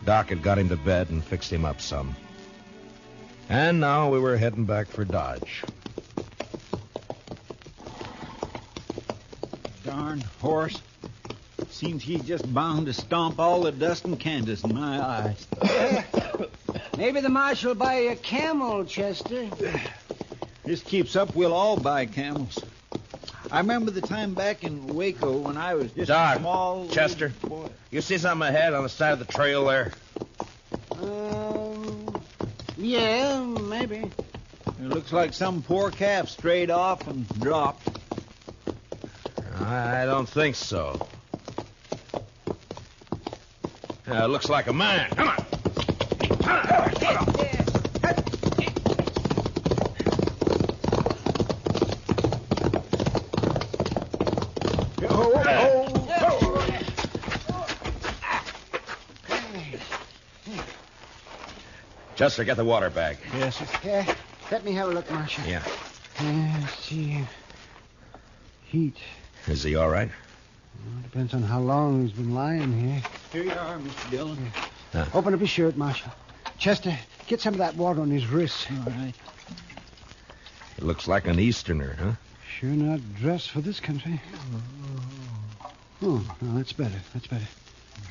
[SPEAKER 12] Doc had got him to bed and fixed him up some. And now we were heading back for Dodge.
[SPEAKER 7] Darn horse. Seems he's just bound to stomp all the dust in Kansas in my eyes.
[SPEAKER 13] Maybe the marshal will buy you a camel, Chester.
[SPEAKER 7] This keeps up, we'll all buy camels. I remember the time back in Waco when I was just
[SPEAKER 12] Doc,
[SPEAKER 7] a small...
[SPEAKER 12] Chester,
[SPEAKER 7] boy.
[SPEAKER 12] You see something ahead on the side of the trail there?
[SPEAKER 13] Yeah, maybe.
[SPEAKER 7] It looks like some poor calf strayed off and dropped.
[SPEAKER 12] I don't think so. It looks like a man. Come on. Chester, get the water bag.
[SPEAKER 7] Yes, sir.
[SPEAKER 13] Yeah, let me have a look, Marshal.
[SPEAKER 12] Yeah.
[SPEAKER 13] Let's see. Heat.
[SPEAKER 12] Is he all right?
[SPEAKER 13] Well, depends on how long he's been lying here.
[SPEAKER 7] Here you are, Mr. Dillon.
[SPEAKER 13] Open up his shirt, Marshal. Chester, get some of that water on his wrists.
[SPEAKER 7] All right.
[SPEAKER 12] It looks like an Easterner, huh?
[SPEAKER 13] Sure not dressed for this country. Oh, no, that's better. That's better.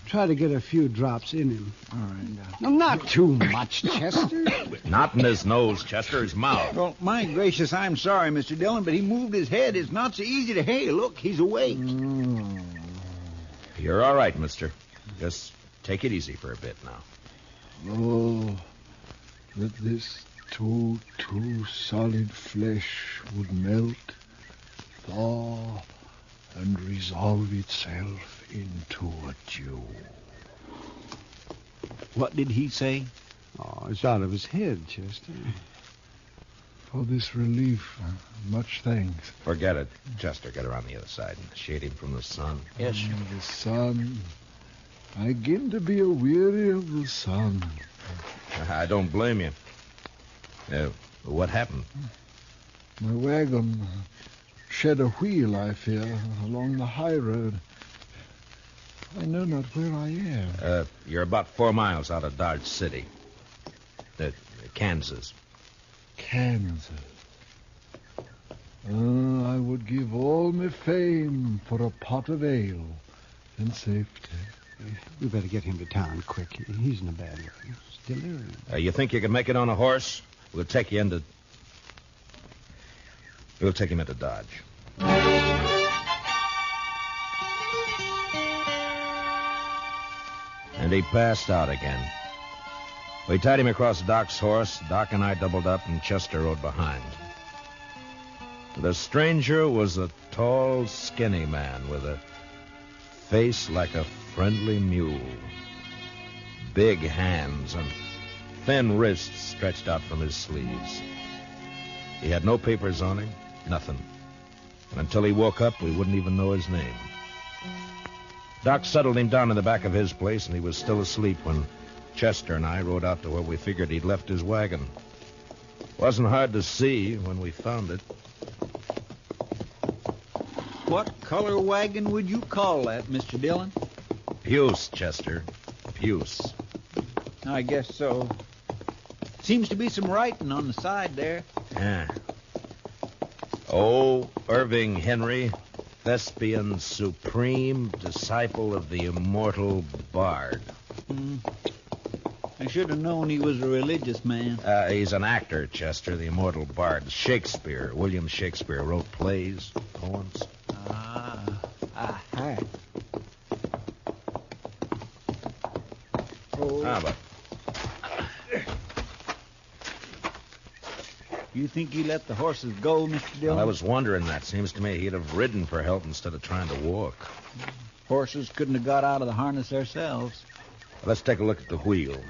[SPEAKER 13] Try to get a few drops in him.
[SPEAKER 7] All right.
[SPEAKER 13] No, not too much, Chester.
[SPEAKER 12] Not in his nose, Chester, his mouth.
[SPEAKER 7] Well, my gracious, I'm sorry, Mr. Dillon, but he moved his head. It's not so easy to hear. Look, he's awake.
[SPEAKER 12] You're all right, mister. Just take it easy for a bit now.
[SPEAKER 14] Oh, that this too solid flesh would melt, thaw, and resolve itself into a dew.
[SPEAKER 7] What did he say?
[SPEAKER 13] Oh, it's out of his head, Chester.
[SPEAKER 14] For this relief, much thanks.
[SPEAKER 12] Forget it. Chester, get around the other side and shade him from the sun.
[SPEAKER 13] Yes, sir.
[SPEAKER 14] The sun. I begin to be weary of the sun.
[SPEAKER 12] I don't blame you. What happened?
[SPEAKER 14] My wagon shed a wheel, I fear, along the high road. I know not where I am.
[SPEAKER 12] You're about 4 miles out of Dodge City. Kansas.
[SPEAKER 14] Kansas. I would give all my fame for a pot of ale and safety.
[SPEAKER 13] We better get him to town quick. He's in a bad way. He's delirious.
[SPEAKER 12] You think you can make it on a horse? We'll take him into Dodge. And he passed out again. We tied him across Doc's horse. Doc and I doubled up, and Chester rode behind. The stranger was a tall, skinny man with a face like a friendly mule. Big hands and thin wrists stretched out from his sleeves. He had no papers on him, nothing. And until he woke up, we wouldn't even know his name. Doc settled him down in the back of his place, and he was still asleep when Chester and I rode out to where we figured he'd left his wagon. Wasn't hard to see when we found it.
[SPEAKER 7] What color wagon would you call that, Mr. Dillon?
[SPEAKER 12] Puce, Chester. Puce.
[SPEAKER 7] I guess so. Seems to be some writing on the side there.
[SPEAKER 12] Yeah. Oh, Irving Henry, Thespian supreme, disciple of the immortal bard.
[SPEAKER 7] I should have known he was a religious man.
[SPEAKER 12] He's an actor, Chester, the immortal bard. Shakespeare, William Shakespeare, wrote plays, poems.
[SPEAKER 7] But You think he let the horses go, Mr. Dillon?
[SPEAKER 12] Well, I was wondering that. Seems to me he'd have ridden for help instead of trying to walk.
[SPEAKER 7] Horses couldn't have got out of the harness themselves.
[SPEAKER 12] Let's take a look at the wheel.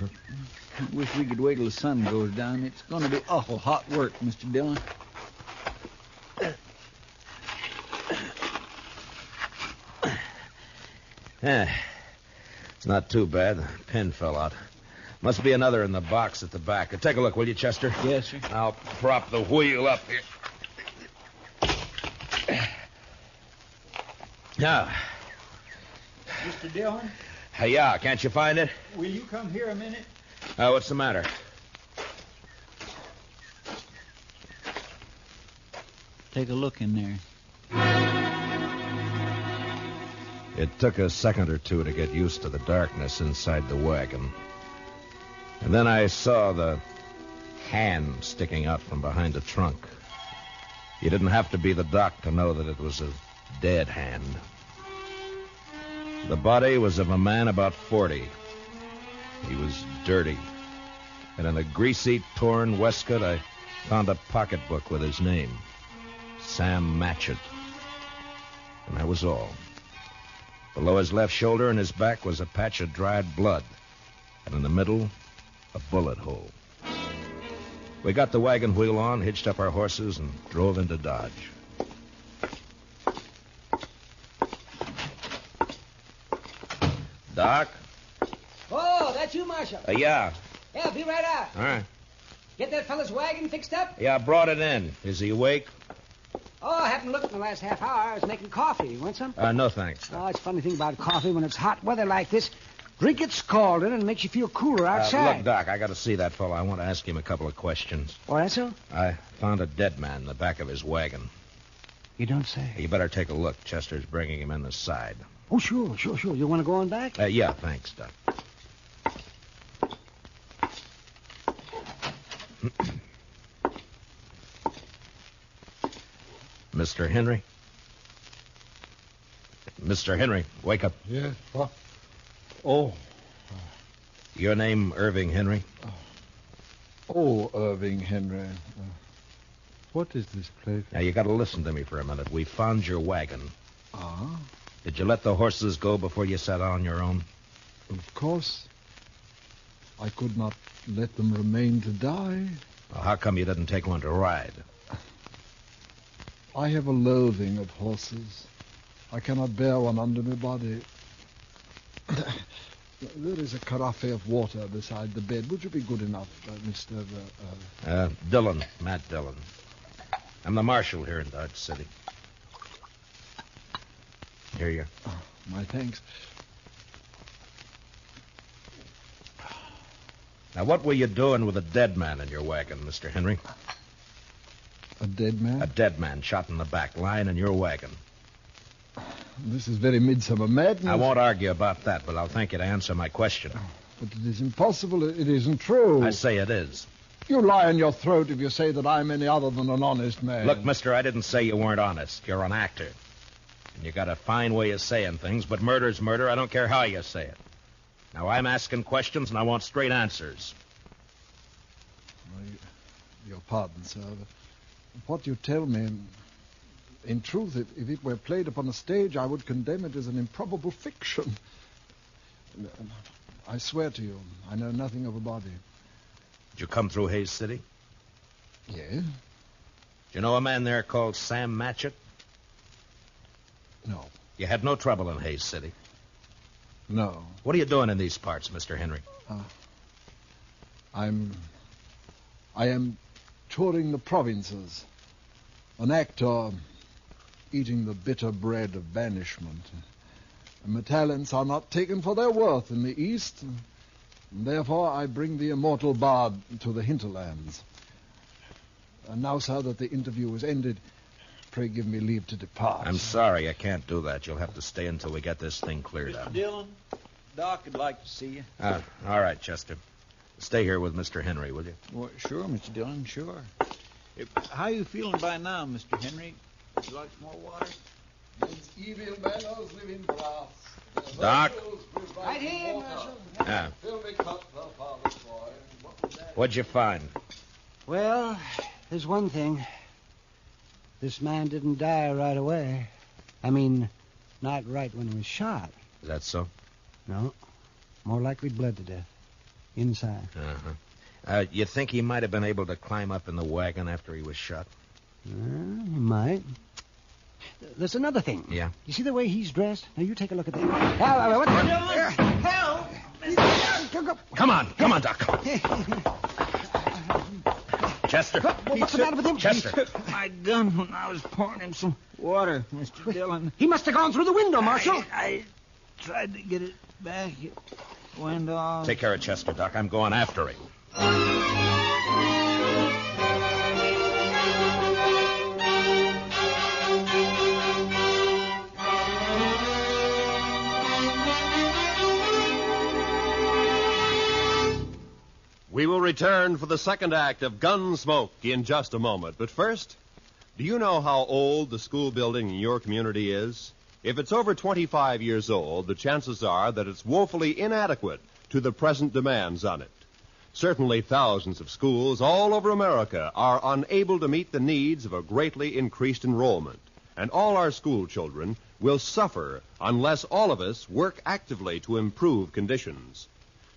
[SPEAKER 7] I wish we could wait till the sun goes down. It's going to be awful hot work, Mr. Dillon.
[SPEAKER 12] It's not too bad. The pin fell out. Must be another in the box at the back. Take a look, will you, Chester?
[SPEAKER 7] Yes, sir.
[SPEAKER 12] I'll prop the wheel up here. Now.
[SPEAKER 7] Mr. Dillon?
[SPEAKER 12] Yeah, can't you find it?
[SPEAKER 7] Will you come here a minute?
[SPEAKER 12] What's the matter?
[SPEAKER 7] Take a look in there.
[SPEAKER 12] It took a second or two to get used to the darkness inside the wagon. And then I saw the hand sticking out from behind the trunk. You didn't have to be the doc to know that it was a dead hand. The body was of a man about 40. He was dirty. And in a greasy, torn waistcoat, I found a pocketbook with his name. Sam Matchett. And that was all. Below his left shoulder and his back was a patch of dried blood. And in the middle, a bullet hole. We got the wagon wheel on, hitched up our horses, and drove into Dodge. Doc?
[SPEAKER 15] Oh, that's you, Marshal.
[SPEAKER 12] Yeah.
[SPEAKER 15] Yeah, I'll be right out.
[SPEAKER 12] All right.
[SPEAKER 15] Get that fella's wagon fixed up?
[SPEAKER 12] Yeah, I brought it in. Is he awake?
[SPEAKER 15] Oh, I haven't looked in the last half hour. I was making coffee. You want some?
[SPEAKER 12] No, thanks.
[SPEAKER 15] Oh, it's a funny thing about coffee. When it's hot weather like this, drink it scalded and it makes you feel cooler outside.
[SPEAKER 12] Look, Doc, I got to see that fellow. I want to ask him a couple of questions.
[SPEAKER 15] Oh, that's so?
[SPEAKER 12] I found a dead man in the back of his wagon.
[SPEAKER 15] You don't say.
[SPEAKER 12] You better take a look. Chester's bringing him in the side.
[SPEAKER 15] Oh, sure. You want to go on back?
[SPEAKER 12] Yeah, thanks, Doc. Mr. Henry? Mr. Henry, wake up.
[SPEAKER 14] Yes, what? Oh.
[SPEAKER 12] Your name, Irving Henry?
[SPEAKER 14] Oh, Irving Henry. What is this place?
[SPEAKER 12] Now, you got to listen to me for a minute. We found your wagon.
[SPEAKER 14] Ah?
[SPEAKER 12] Did you let the horses go before you sat on your own?
[SPEAKER 14] Of course. I could not let them remain to die.
[SPEAKER 12] Well, how come you didn't take one to ride?
[SPEAKER 14] I have a loathing of horses. I cannot bear one under my body. There is a carafe of water beside the bed. Would you be good enough, Mr.
[SPEAKER 12] Dillon, Matt Dillon. I'm the marshal here in Dodge City. Here you are.
[SPEAKER 14] Oh, my thanks.
[SPEAKER 12] Now, what were you doing with a dead man in your wagon, Mr. Henry?
[SPEAKER 14] A dead man?
[SPEAKER 12] A dead man shot in the back, lying in your wagon.
[SPEAKER 14] This is very midsummer madness.
[SPEAKER 12] I won't argue about that, but I'll thank you to answer my question.
[SPEAKER 14] But it is impossible. It isn't true.
[SPEAKER 12] I say it is.
[SPEAKER 14] You lie on your throat if you say that I'm any other than an honest man.
[SPEAKER 12] Look, mister, I didn't say you weren't honest. You're an actor. And you got a fine way of saying things, but murder's murder. I don't care how you say it. Now, I'm asking questions, and I want straight answers.
[SPEAKER 14] Your pardon, sir. What you tell me, in truth, if it were played upon a stage, I would condemn it as an improbable fiction. I swear to you, I know nothing of a body.
[SPEAKER 12] Did you come through Hayes City?
[SPEAKER 14] Yes.
[SPEAKER 12] Do you know a man there called Sam Matchett?
[SPEAKER 14] No.
[SPEAKER 12] You had no trouble in Hayes City?
[SPEAKER 14] No.
[SPEAKER 12] What are you doing in these parts, Mr. Henry?
[SPEAKER 14] I am touring the provinces. An actor eating the bitter bread of banishment. And my talents are not taken for their worth in the East. And therefore, I bring the immortal bard to the hinterlands. And now, sir, that the interview is ended, pray give me leave to depart.
[SPEAKER 12] I'm sorry, I can't do that. You'll have to stay until we get this thing cleared up.
[SPEAKER 7] Mr. Dillon, Doc would like to see you.
[SPEAKER 12] All right, Chester. Stay here with Mr. Henry, will you?
[SPEAKER 7] Well, sure, Mr. Dillon, sure. How are you feeling by now, Mr. Henry? Would you like some more water?
[SPEAKER 14] These evil manners live in brass.
[SPEAKER 12] Doc?
[SPEAKER 15] Right here, Marshal.
[SPEAKER 12] What'd you find?
[SPEAKER 15] Well, there's one thing. This man didn't die right away. I mean, not right when he was shot.
[SPEAKER 12] Is that so?
[SPEAKER 15] No. More likely bled to death. Inside.
[SPEAKER 12] Uh-huh. You think he might have been able to climb up in the wagon after he was shot?
[SPEAKER 15] He might. There's another thing.
[SPEAKER 12] Yeah?
[SPEAKER 15] You see the way he's dressed? Now, you take a look at that.
[SPEAKER 9] Help!
[SPEAKER 12] Come on, Doc. Chester.
[SPEAKER 15] What's the matter with him?
[SPEAKER 12] Chester.
[SPEAKER 7] My gun when I was pouring him some water, Mr. Dillon.
[SPEAKER 15] He must have gone through the window, Marshal.
[SPEAKER 7] I tried to get it back. It went off.
[SPEAKER 12] Take care of Chester, Doc. I'm going after him.
[SPEAKER 11] We will return for the second act of Gunsmoke in just a moment. But first, do you know how old the school building in your community is? If it's over 25 years old, the chances are that it's woefully inadequate to the present demands on it. Certainly thousands of schools all over America are unable to meet the needs of a greatly increased enrollment. And all our school children will suffer unless all of us work actively to improve conditions.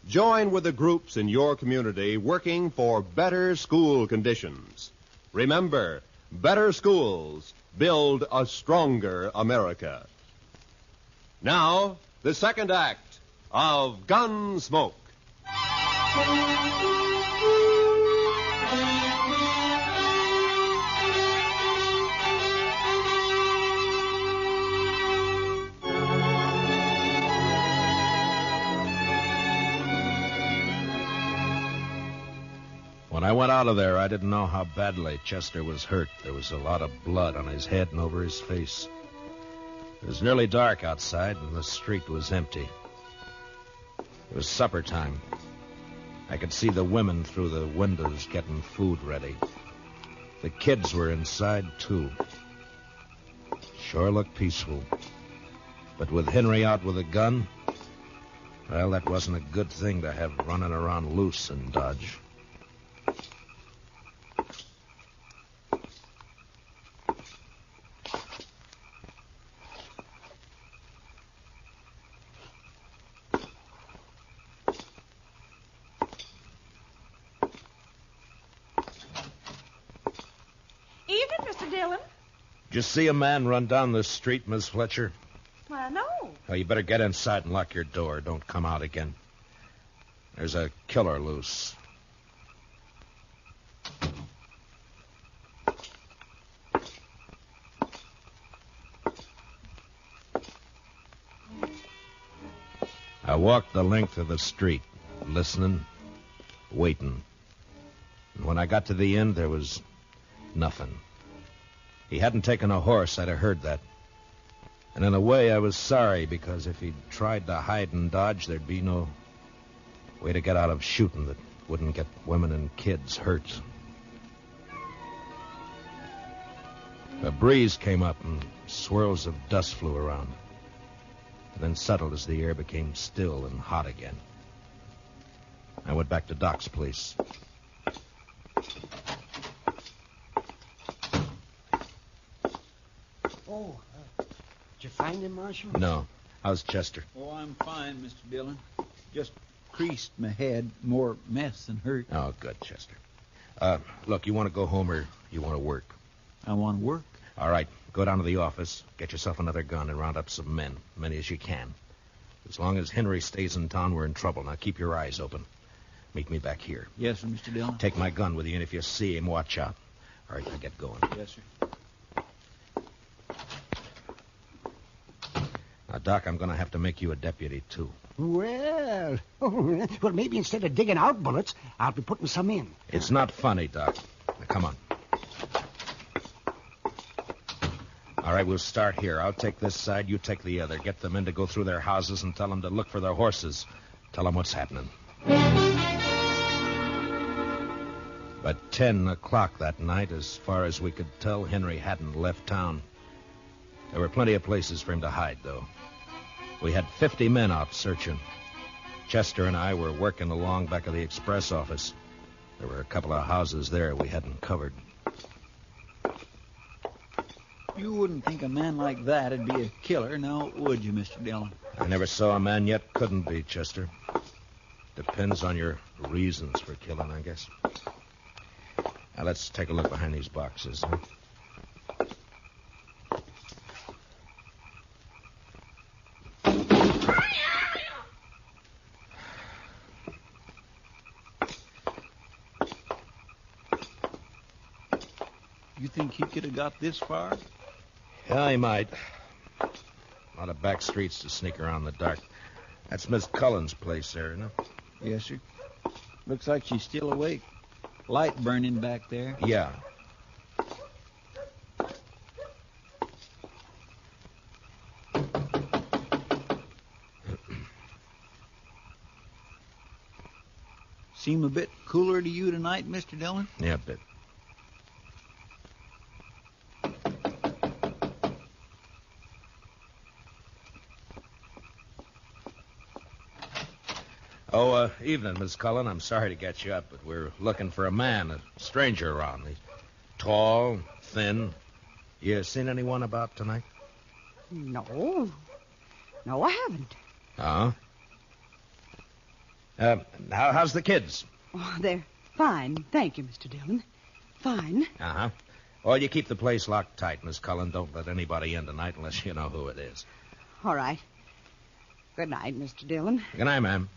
[SPEAKER 11] Join with the groups in your community working for better school conditions. Remember, better schools build a stronger America. Now, the second act of Gunsmoke.
[SPEAKER 12] When I went out of there, I didn't know how badly Chester was hurt. There was a lot of blood on his head and over his face. It was nearly dark outside, and the street was empty. It was supper time. I could see the women through the windows getting food ready. The kids were inside, too. Sure looked peaceful. But with Henry out with a gun, well, that wasn't a good thing to have running around loose in Dodge. Did you see a man run down the street, Miss Fletcher?
[SPEAKER 9] Well, no.
[SPEAKER 12] Well, you better get inside and lock your door. Don't come out again. There's a killer loose. I walked the length of the street, listening, waiting. And when I got to the end, there was nothing. He hadn't taken a horse, I'd have heard that. And in a way, I was sorry, because if he'd tried to hide and dodge, there'd be no way to get out of shooting that wouldn't get women and kids hurt. A breeze came up and swirls of dust flew around, and then settled as the air became still and hot again. I went back to Doc's place.
[SPEAKER 15] Oh, did you find him, Marshal?
[SPEAKER 12] No. How's Chester?
[SPEAKER 7] Oh, I'm fine, Mr. Dillon. Just creased my head. More mess than hurt.
[SPEAKER 12] Oh, good, Chester. Look, you want to go home or you want to work?
[SPEAKER 7] I want to work.
[SPEAKER 12] All right. Go down to the office, get yourself another gun, and round up some men. Many as you can. As long as Henry stays in town, we're in trouble. Now, keep your eyes open. Meet me back here.
[SPEAKER 7] Yes, sir, Mr. Dillon.
[SPEAKER 12] Take my gun with you, and if you see him, watch out. All right, now get going.
[SPEAKER 7] Yes, sir.
[SPEAKER 12] Now, Doc, I'm going to have to make you a deputy, too.
[SPEAKER 15] Well, maybe instead of digging out bullets, I'll be putting some in.
[SPEAKER 12] It's not funny, Doc. Now, come on. All right, we'll start here. I'll take this side, you take the other. Get the men to go through their houses and tell them to look for their horses. Tell them what's happening. By 10 o'clock that night, as far as we could tell, Henry hadn't left town. There were plenty of places for him to hide, though. We had 50 men out searching. Chester and I were working along back of the express office. There were a couple of houses there we hadn't covered.
[SPEAKER 7] You wouldn't think a man like that'd be a killer, now would you, Mr. Dillon?
[SPEAKER 12] I never saw a man yet couldn't be, Chester. Depends on your reasons for killing, I guess. Now, let's take a look behind these boxes. Huh?
[SPEAKER 7] You think he could have got this far?
[SPEAKER 12] Yeah, he might. A lot of back streets to sneak around in the dark. That's Miss Cullen's place there, isn't it?
[SPEAKER 7] Yes, sir. Looks like she's still awake. Light burning back there.
[SPEAKER 12] Yeah.
[SPEAKER 7] Seem a bit cooler to you tonight, Mr. Dillon?
[SPEAKER 12] Yeah, a bit. Oh, evening, Miss Cullen. I'm sorry to get you up, but we're looking for a man, a stranger around. He's tall, thin. You seen anyone about tonight?
[SPEAKER 16] No. No, I haven't.
[SPEAKER 12] How's the kids?
[SPEAKER 16] Oh, they're fine. Thank you, Mr. Dillon. Fine.
[SPEAKER 12] Uh-huh. Well, you keep the place locked tight, Miss Cullen. Don't let anybody in tonight unless you know who it is.
[SPEAKER 16] All right. Good night, Mr. Dillon.
[SPEAKER 12] Good night, ma'am.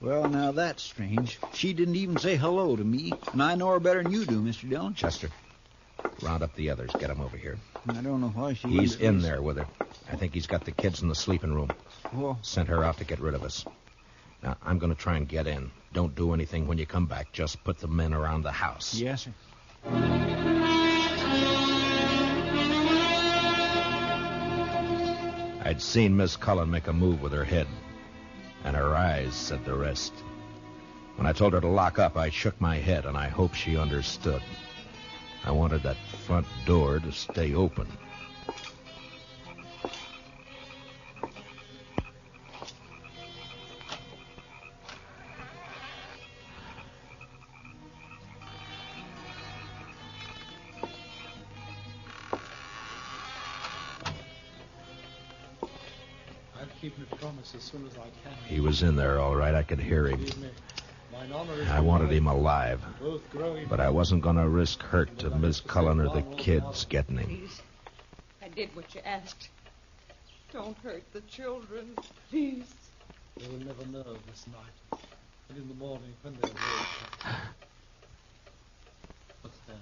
[SPEAKER 7] Well, now that's strange. She didn't even say hello to me, and I know her better than you do, Mr. Dillon.
[SPEAKER 12] Chester, round up the others. Get them over here.
[SPEAKER 7] I don't know why she...
[SPEAKER 12] He's in there with her. I think he's got the kids in the sleeping room.
[SPEAKER 7] Oh.
[SPEAKER 12] Sent her out to get rid of us. Now, I'm going to try and get in. Don't do anything when you come back. Just put the men around the house.
[SPEAKER 7] Yes, sir.
[SPEAKER 12] I'd seen Miss Cullen make a move with her head, and her eyes said the rest. When I told her to lock up, I shook my head, and I hoped she understood. I wanted that front door to stay open.
[SPEAKER 14] Keep my promise as soon as I can.
[SPEAKER 12] He was in there, all right. I could hear him. I wanted him alive, but I wasn't going to risk hurt to Miss Cullen or the kids getting him.
[SPEAKER 17] Please, I did what you asked. Don't hurt the children, please.
[SPEAKER 14] They will never know this night. And in the morning, when they're awake... What's that?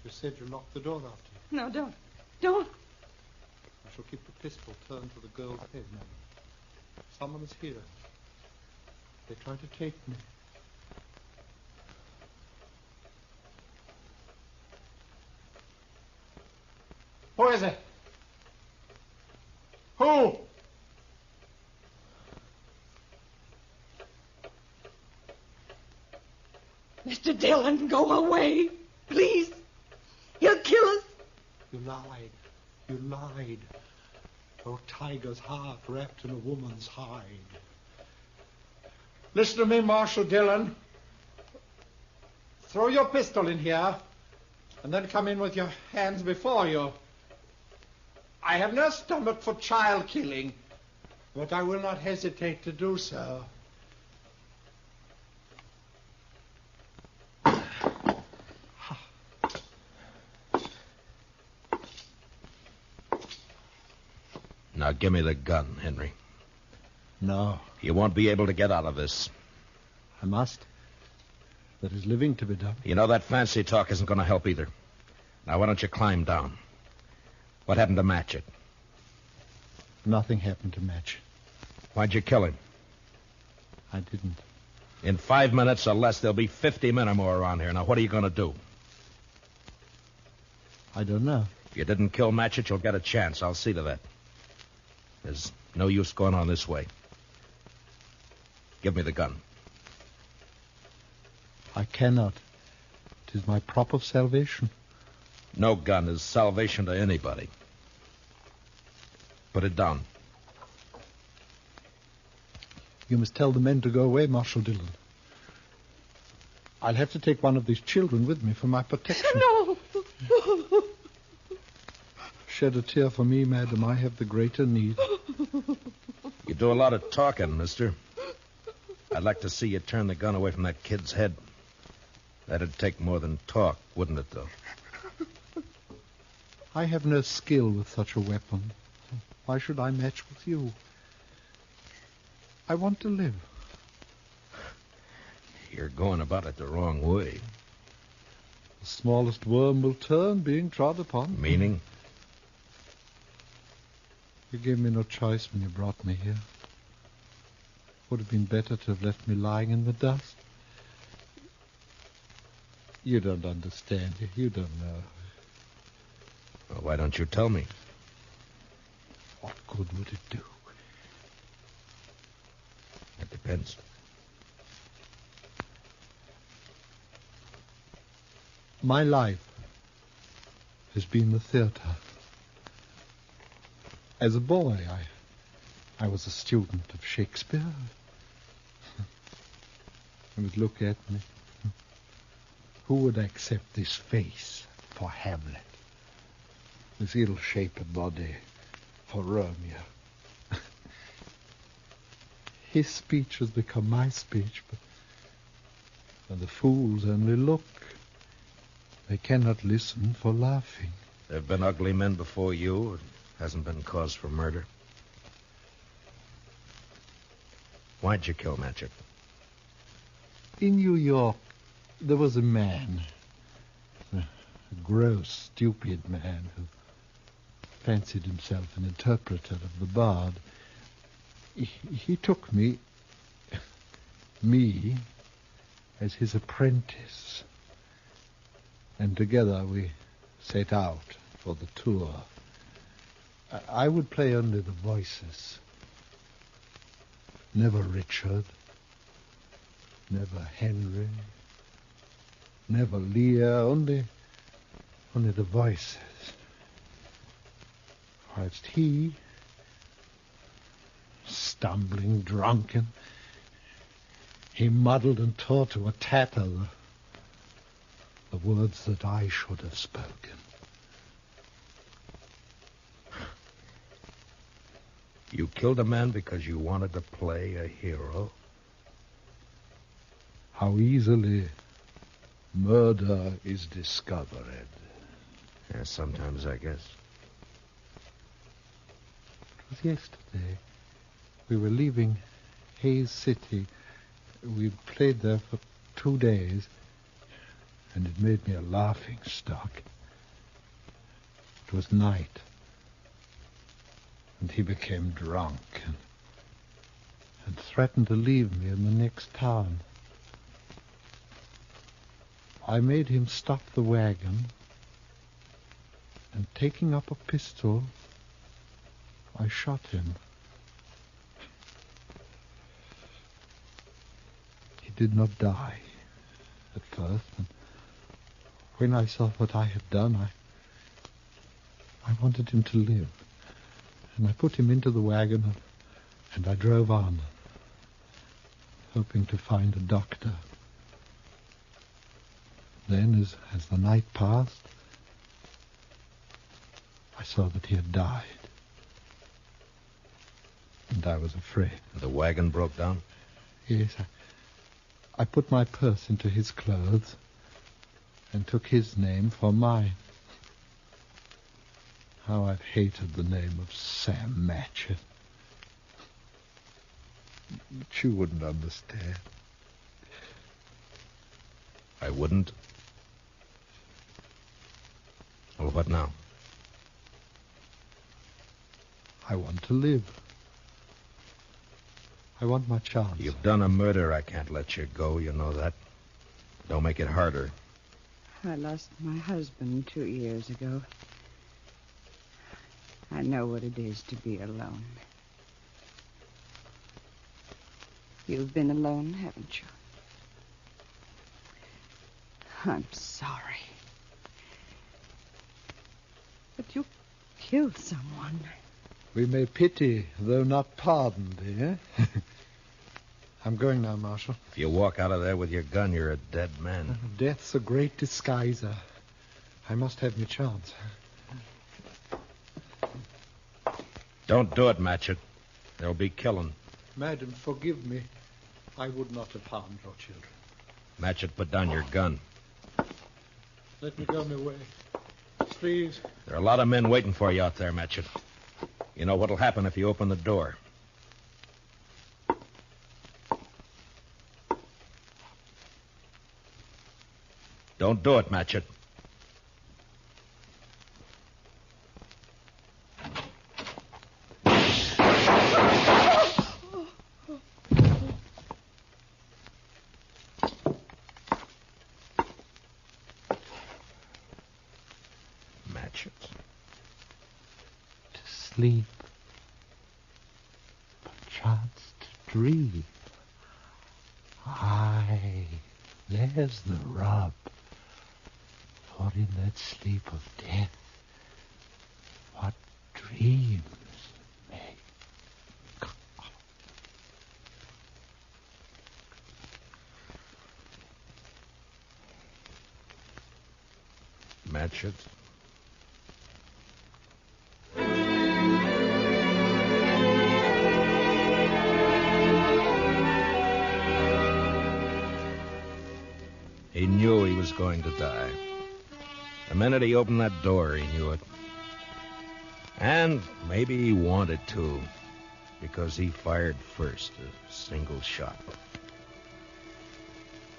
[SPEAKER 14] You said you locked the door after you.
[SPEAKER 17] No, don't. Don't.
[SPEAKER 14] I shall keep the pistol turned to the girl's head, madam. Someone is here. They try to take me. Who is it? Who?
[SPEAKER 17] Mr. Dillon, go away. Please. He'll kill us.
[SPEAKER 14] You lied. You lied. Oh, tiger's heart wrapped in a woman's hide. Listen to me, Marshal Dillon. Throw your pistol in here, and then come in with your hands before you. I have no stomach for child killing, but I will not hesitate to do so.
[SPEAKER 12] Now, give me the gun, Henry.
[SPEAKER 14] No.
[SPEAKER 12] You won't be able to get out of this.
[SPEAKER 14] I must. There is living to be done.
[SPEAKER 12] You know, that fancy talk isn't going to help either. Now, why don't you climb down? What happened to Matchett?
[SPEAKER 14] Nothing happened to Match.
[SPEAKER 12] Why'd you kill him?
[SPEAKER 14] I didn't.
[SPEAKER 12] In 5 minutes or less, there'll be 50 men or more around here. Now, what are you going to do?
[SPEAKER 14] I don't know.
[SPEAKER 12] If you didn't kill Matchett, you'll get a chance. I'll see to that. There's no use going on this way. Give me the gun.
[SPEAKER 14] I cannot. It is my prop of salvation.
[SPEAKER 12] No gun is salvation to anybody. Put it down.
[SPEAKER 14] You must tell the men to go away, Marshal Dillon. I'll have to take one of these children with me for my protection.
[SPEAKER 17] No!
[SPEAKER 14] Shed a tear for me, madam. I have the greater need.
[SPEAKER 12] You do a lot of talking, mister. I'd like to see you turn the gun away from that kid's head. That'd take more than talk, wouldn't it, though?
[SPEAKER 14] I have no skill with such a weapon. Why should I match with you? I want to live.
[SPEAKER 12] You're going about it the wrong way.
[SPEAKER 14] The smallest worm will turn, being trod upon.
[SPEAKER 12] Meaning?
[SPEAKER 14] You gave me no choice when you brought me here. Would have been better to have left me lying in the dust. You don't understand. You don't know.
[SPEAKER 12] Well, why don't you tell me?
[SPEAKER 14] What good would it do?
[SPEAKER 12] It depends.
[SPEAKER 14] My life has been the theater. As a boy, I was a student of Shakespeare. You would look at me. Who would accept this face for Hamlet? This ill-shaped body for Romeo? His speech has become my speech, but the fools only look. They cannot listen for laughing.
[SPEAKER 12] There have been ugly men before you. It hasn't been cause for murder. Why'd you kill Magic?
[SPEAKER 14] In New York, there was a man, a gross, stupid man who fancied himself an interpreter of the bard. He took me, as his apprentice, and together we set out for the tour. I would play only the voices. Never Richard, never Henry, never Lear, only the voices. Whilst he, stumbling, drunken, he muddled and tore to a tatter the words that I should have spoken.
[SPEAKER 12] You killed a man because you wanted to play a hero?
[SPEAKER 14] How easily murder is discovered.
[SPEAKER 12] Yeah, sometimes, I guess.
[SPEAKER 14] It was yesterday. We were leaving Hayes City. We'd played there for 2 days, and it made me a laughing stock. It was night, and he became drunk and threatened to leave me in the next town. I made him stop the wagon, and taking up a pistol, I shot him. He did not die at first, and when I saw what I had done, I wanted him to live. And I put him into the wagon, and I drove on, hoping to find a doctor. Then, as the night passed, I saw that he had died. And I was afraid.
[SPEAKER 12] The wagon broke down?
[SPEAKER 14] Yes, I put my purse into his clothes and took his name for mine. How I've hated the name of Sam Matchett. But you wouldn't understand.
[SPEAKER 12] I wouldn't? Well, what now?
[SPEAKER 14] I want to live. I want my chance.
[SPEAKER 12] You've done a murder. I can't let you go. You know that. Don't make it harder.
[SPEAKER 8] I lost my husband 2 years ago. I know what it is to be alone. You've been alone, haven't you? I'm sorry. But you killed someone.
[SPEAKER 14] We may pity, though not pardon, dear. I'm going now, Marshal.
[SPEAKER 12] If you walk out of there with your gun, you're a dead man.
[SPEAKER 14] Death's a great disguiser. I must have my chance.
[SPEAKER 12] Don't do it, Matchett. There'll be killing.
[SPEAKER 14] Madam, forgive me. I would not have harmed your children.
[SPEAKER 12] Matchett, put down your gun.
[SPEAKER 14] Let me go my way. Please.
[SPEAKER 12] There are a lot of men waiting for you out there, Matchett. You know what'll happen if you open the door. Don't do it, Matchett.
[SPEAKER 15] Sleep, perchance to dream. Aye, there's the rub. For in that sleep of death, what dreams may come.
[SPEAKER 12] Matchett. He knew he was going to die. The minute he opened that door, he knew it. And maybe he wanted to, because he fired first, a single shot.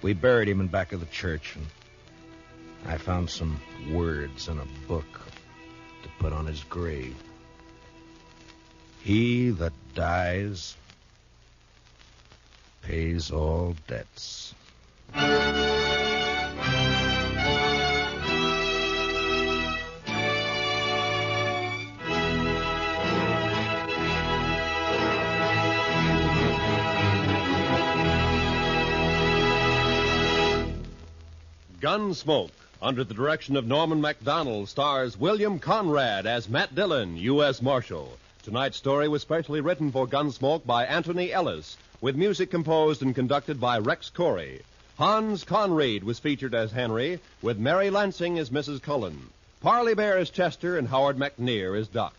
[SPEAKER 12] We buried him in back of the church, and I found some words in a book to put on his grave. He that dies pays all debts.
[SPEAKER 11] Gunsmoke, under the direction of Norman MacDonald, stars William Conrad as Matt Dillon, U.S. Marshal. Tonight's story was specially written for Gunsmoke by Anthony Ellis, with music composed and conducted by Rex Corey. Hans Conried was featured as Henry, with Mary Lansing as Mrs. Cullen. Parley Bear as Chester, and Howard McNear as Doc.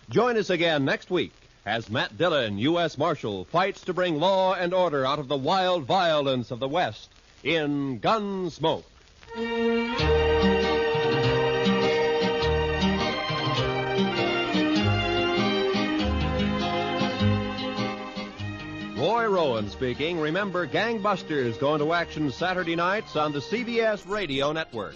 [SPEAKER 11] Join us again next week as Matt Dillon, U.S. Marshal, fights to bring law and order out of the wild violence of the West in Gunsmoke. Roy Rowan speaking. Remember, Gangbusters going to action Saturday nights on the CBS Radio Network.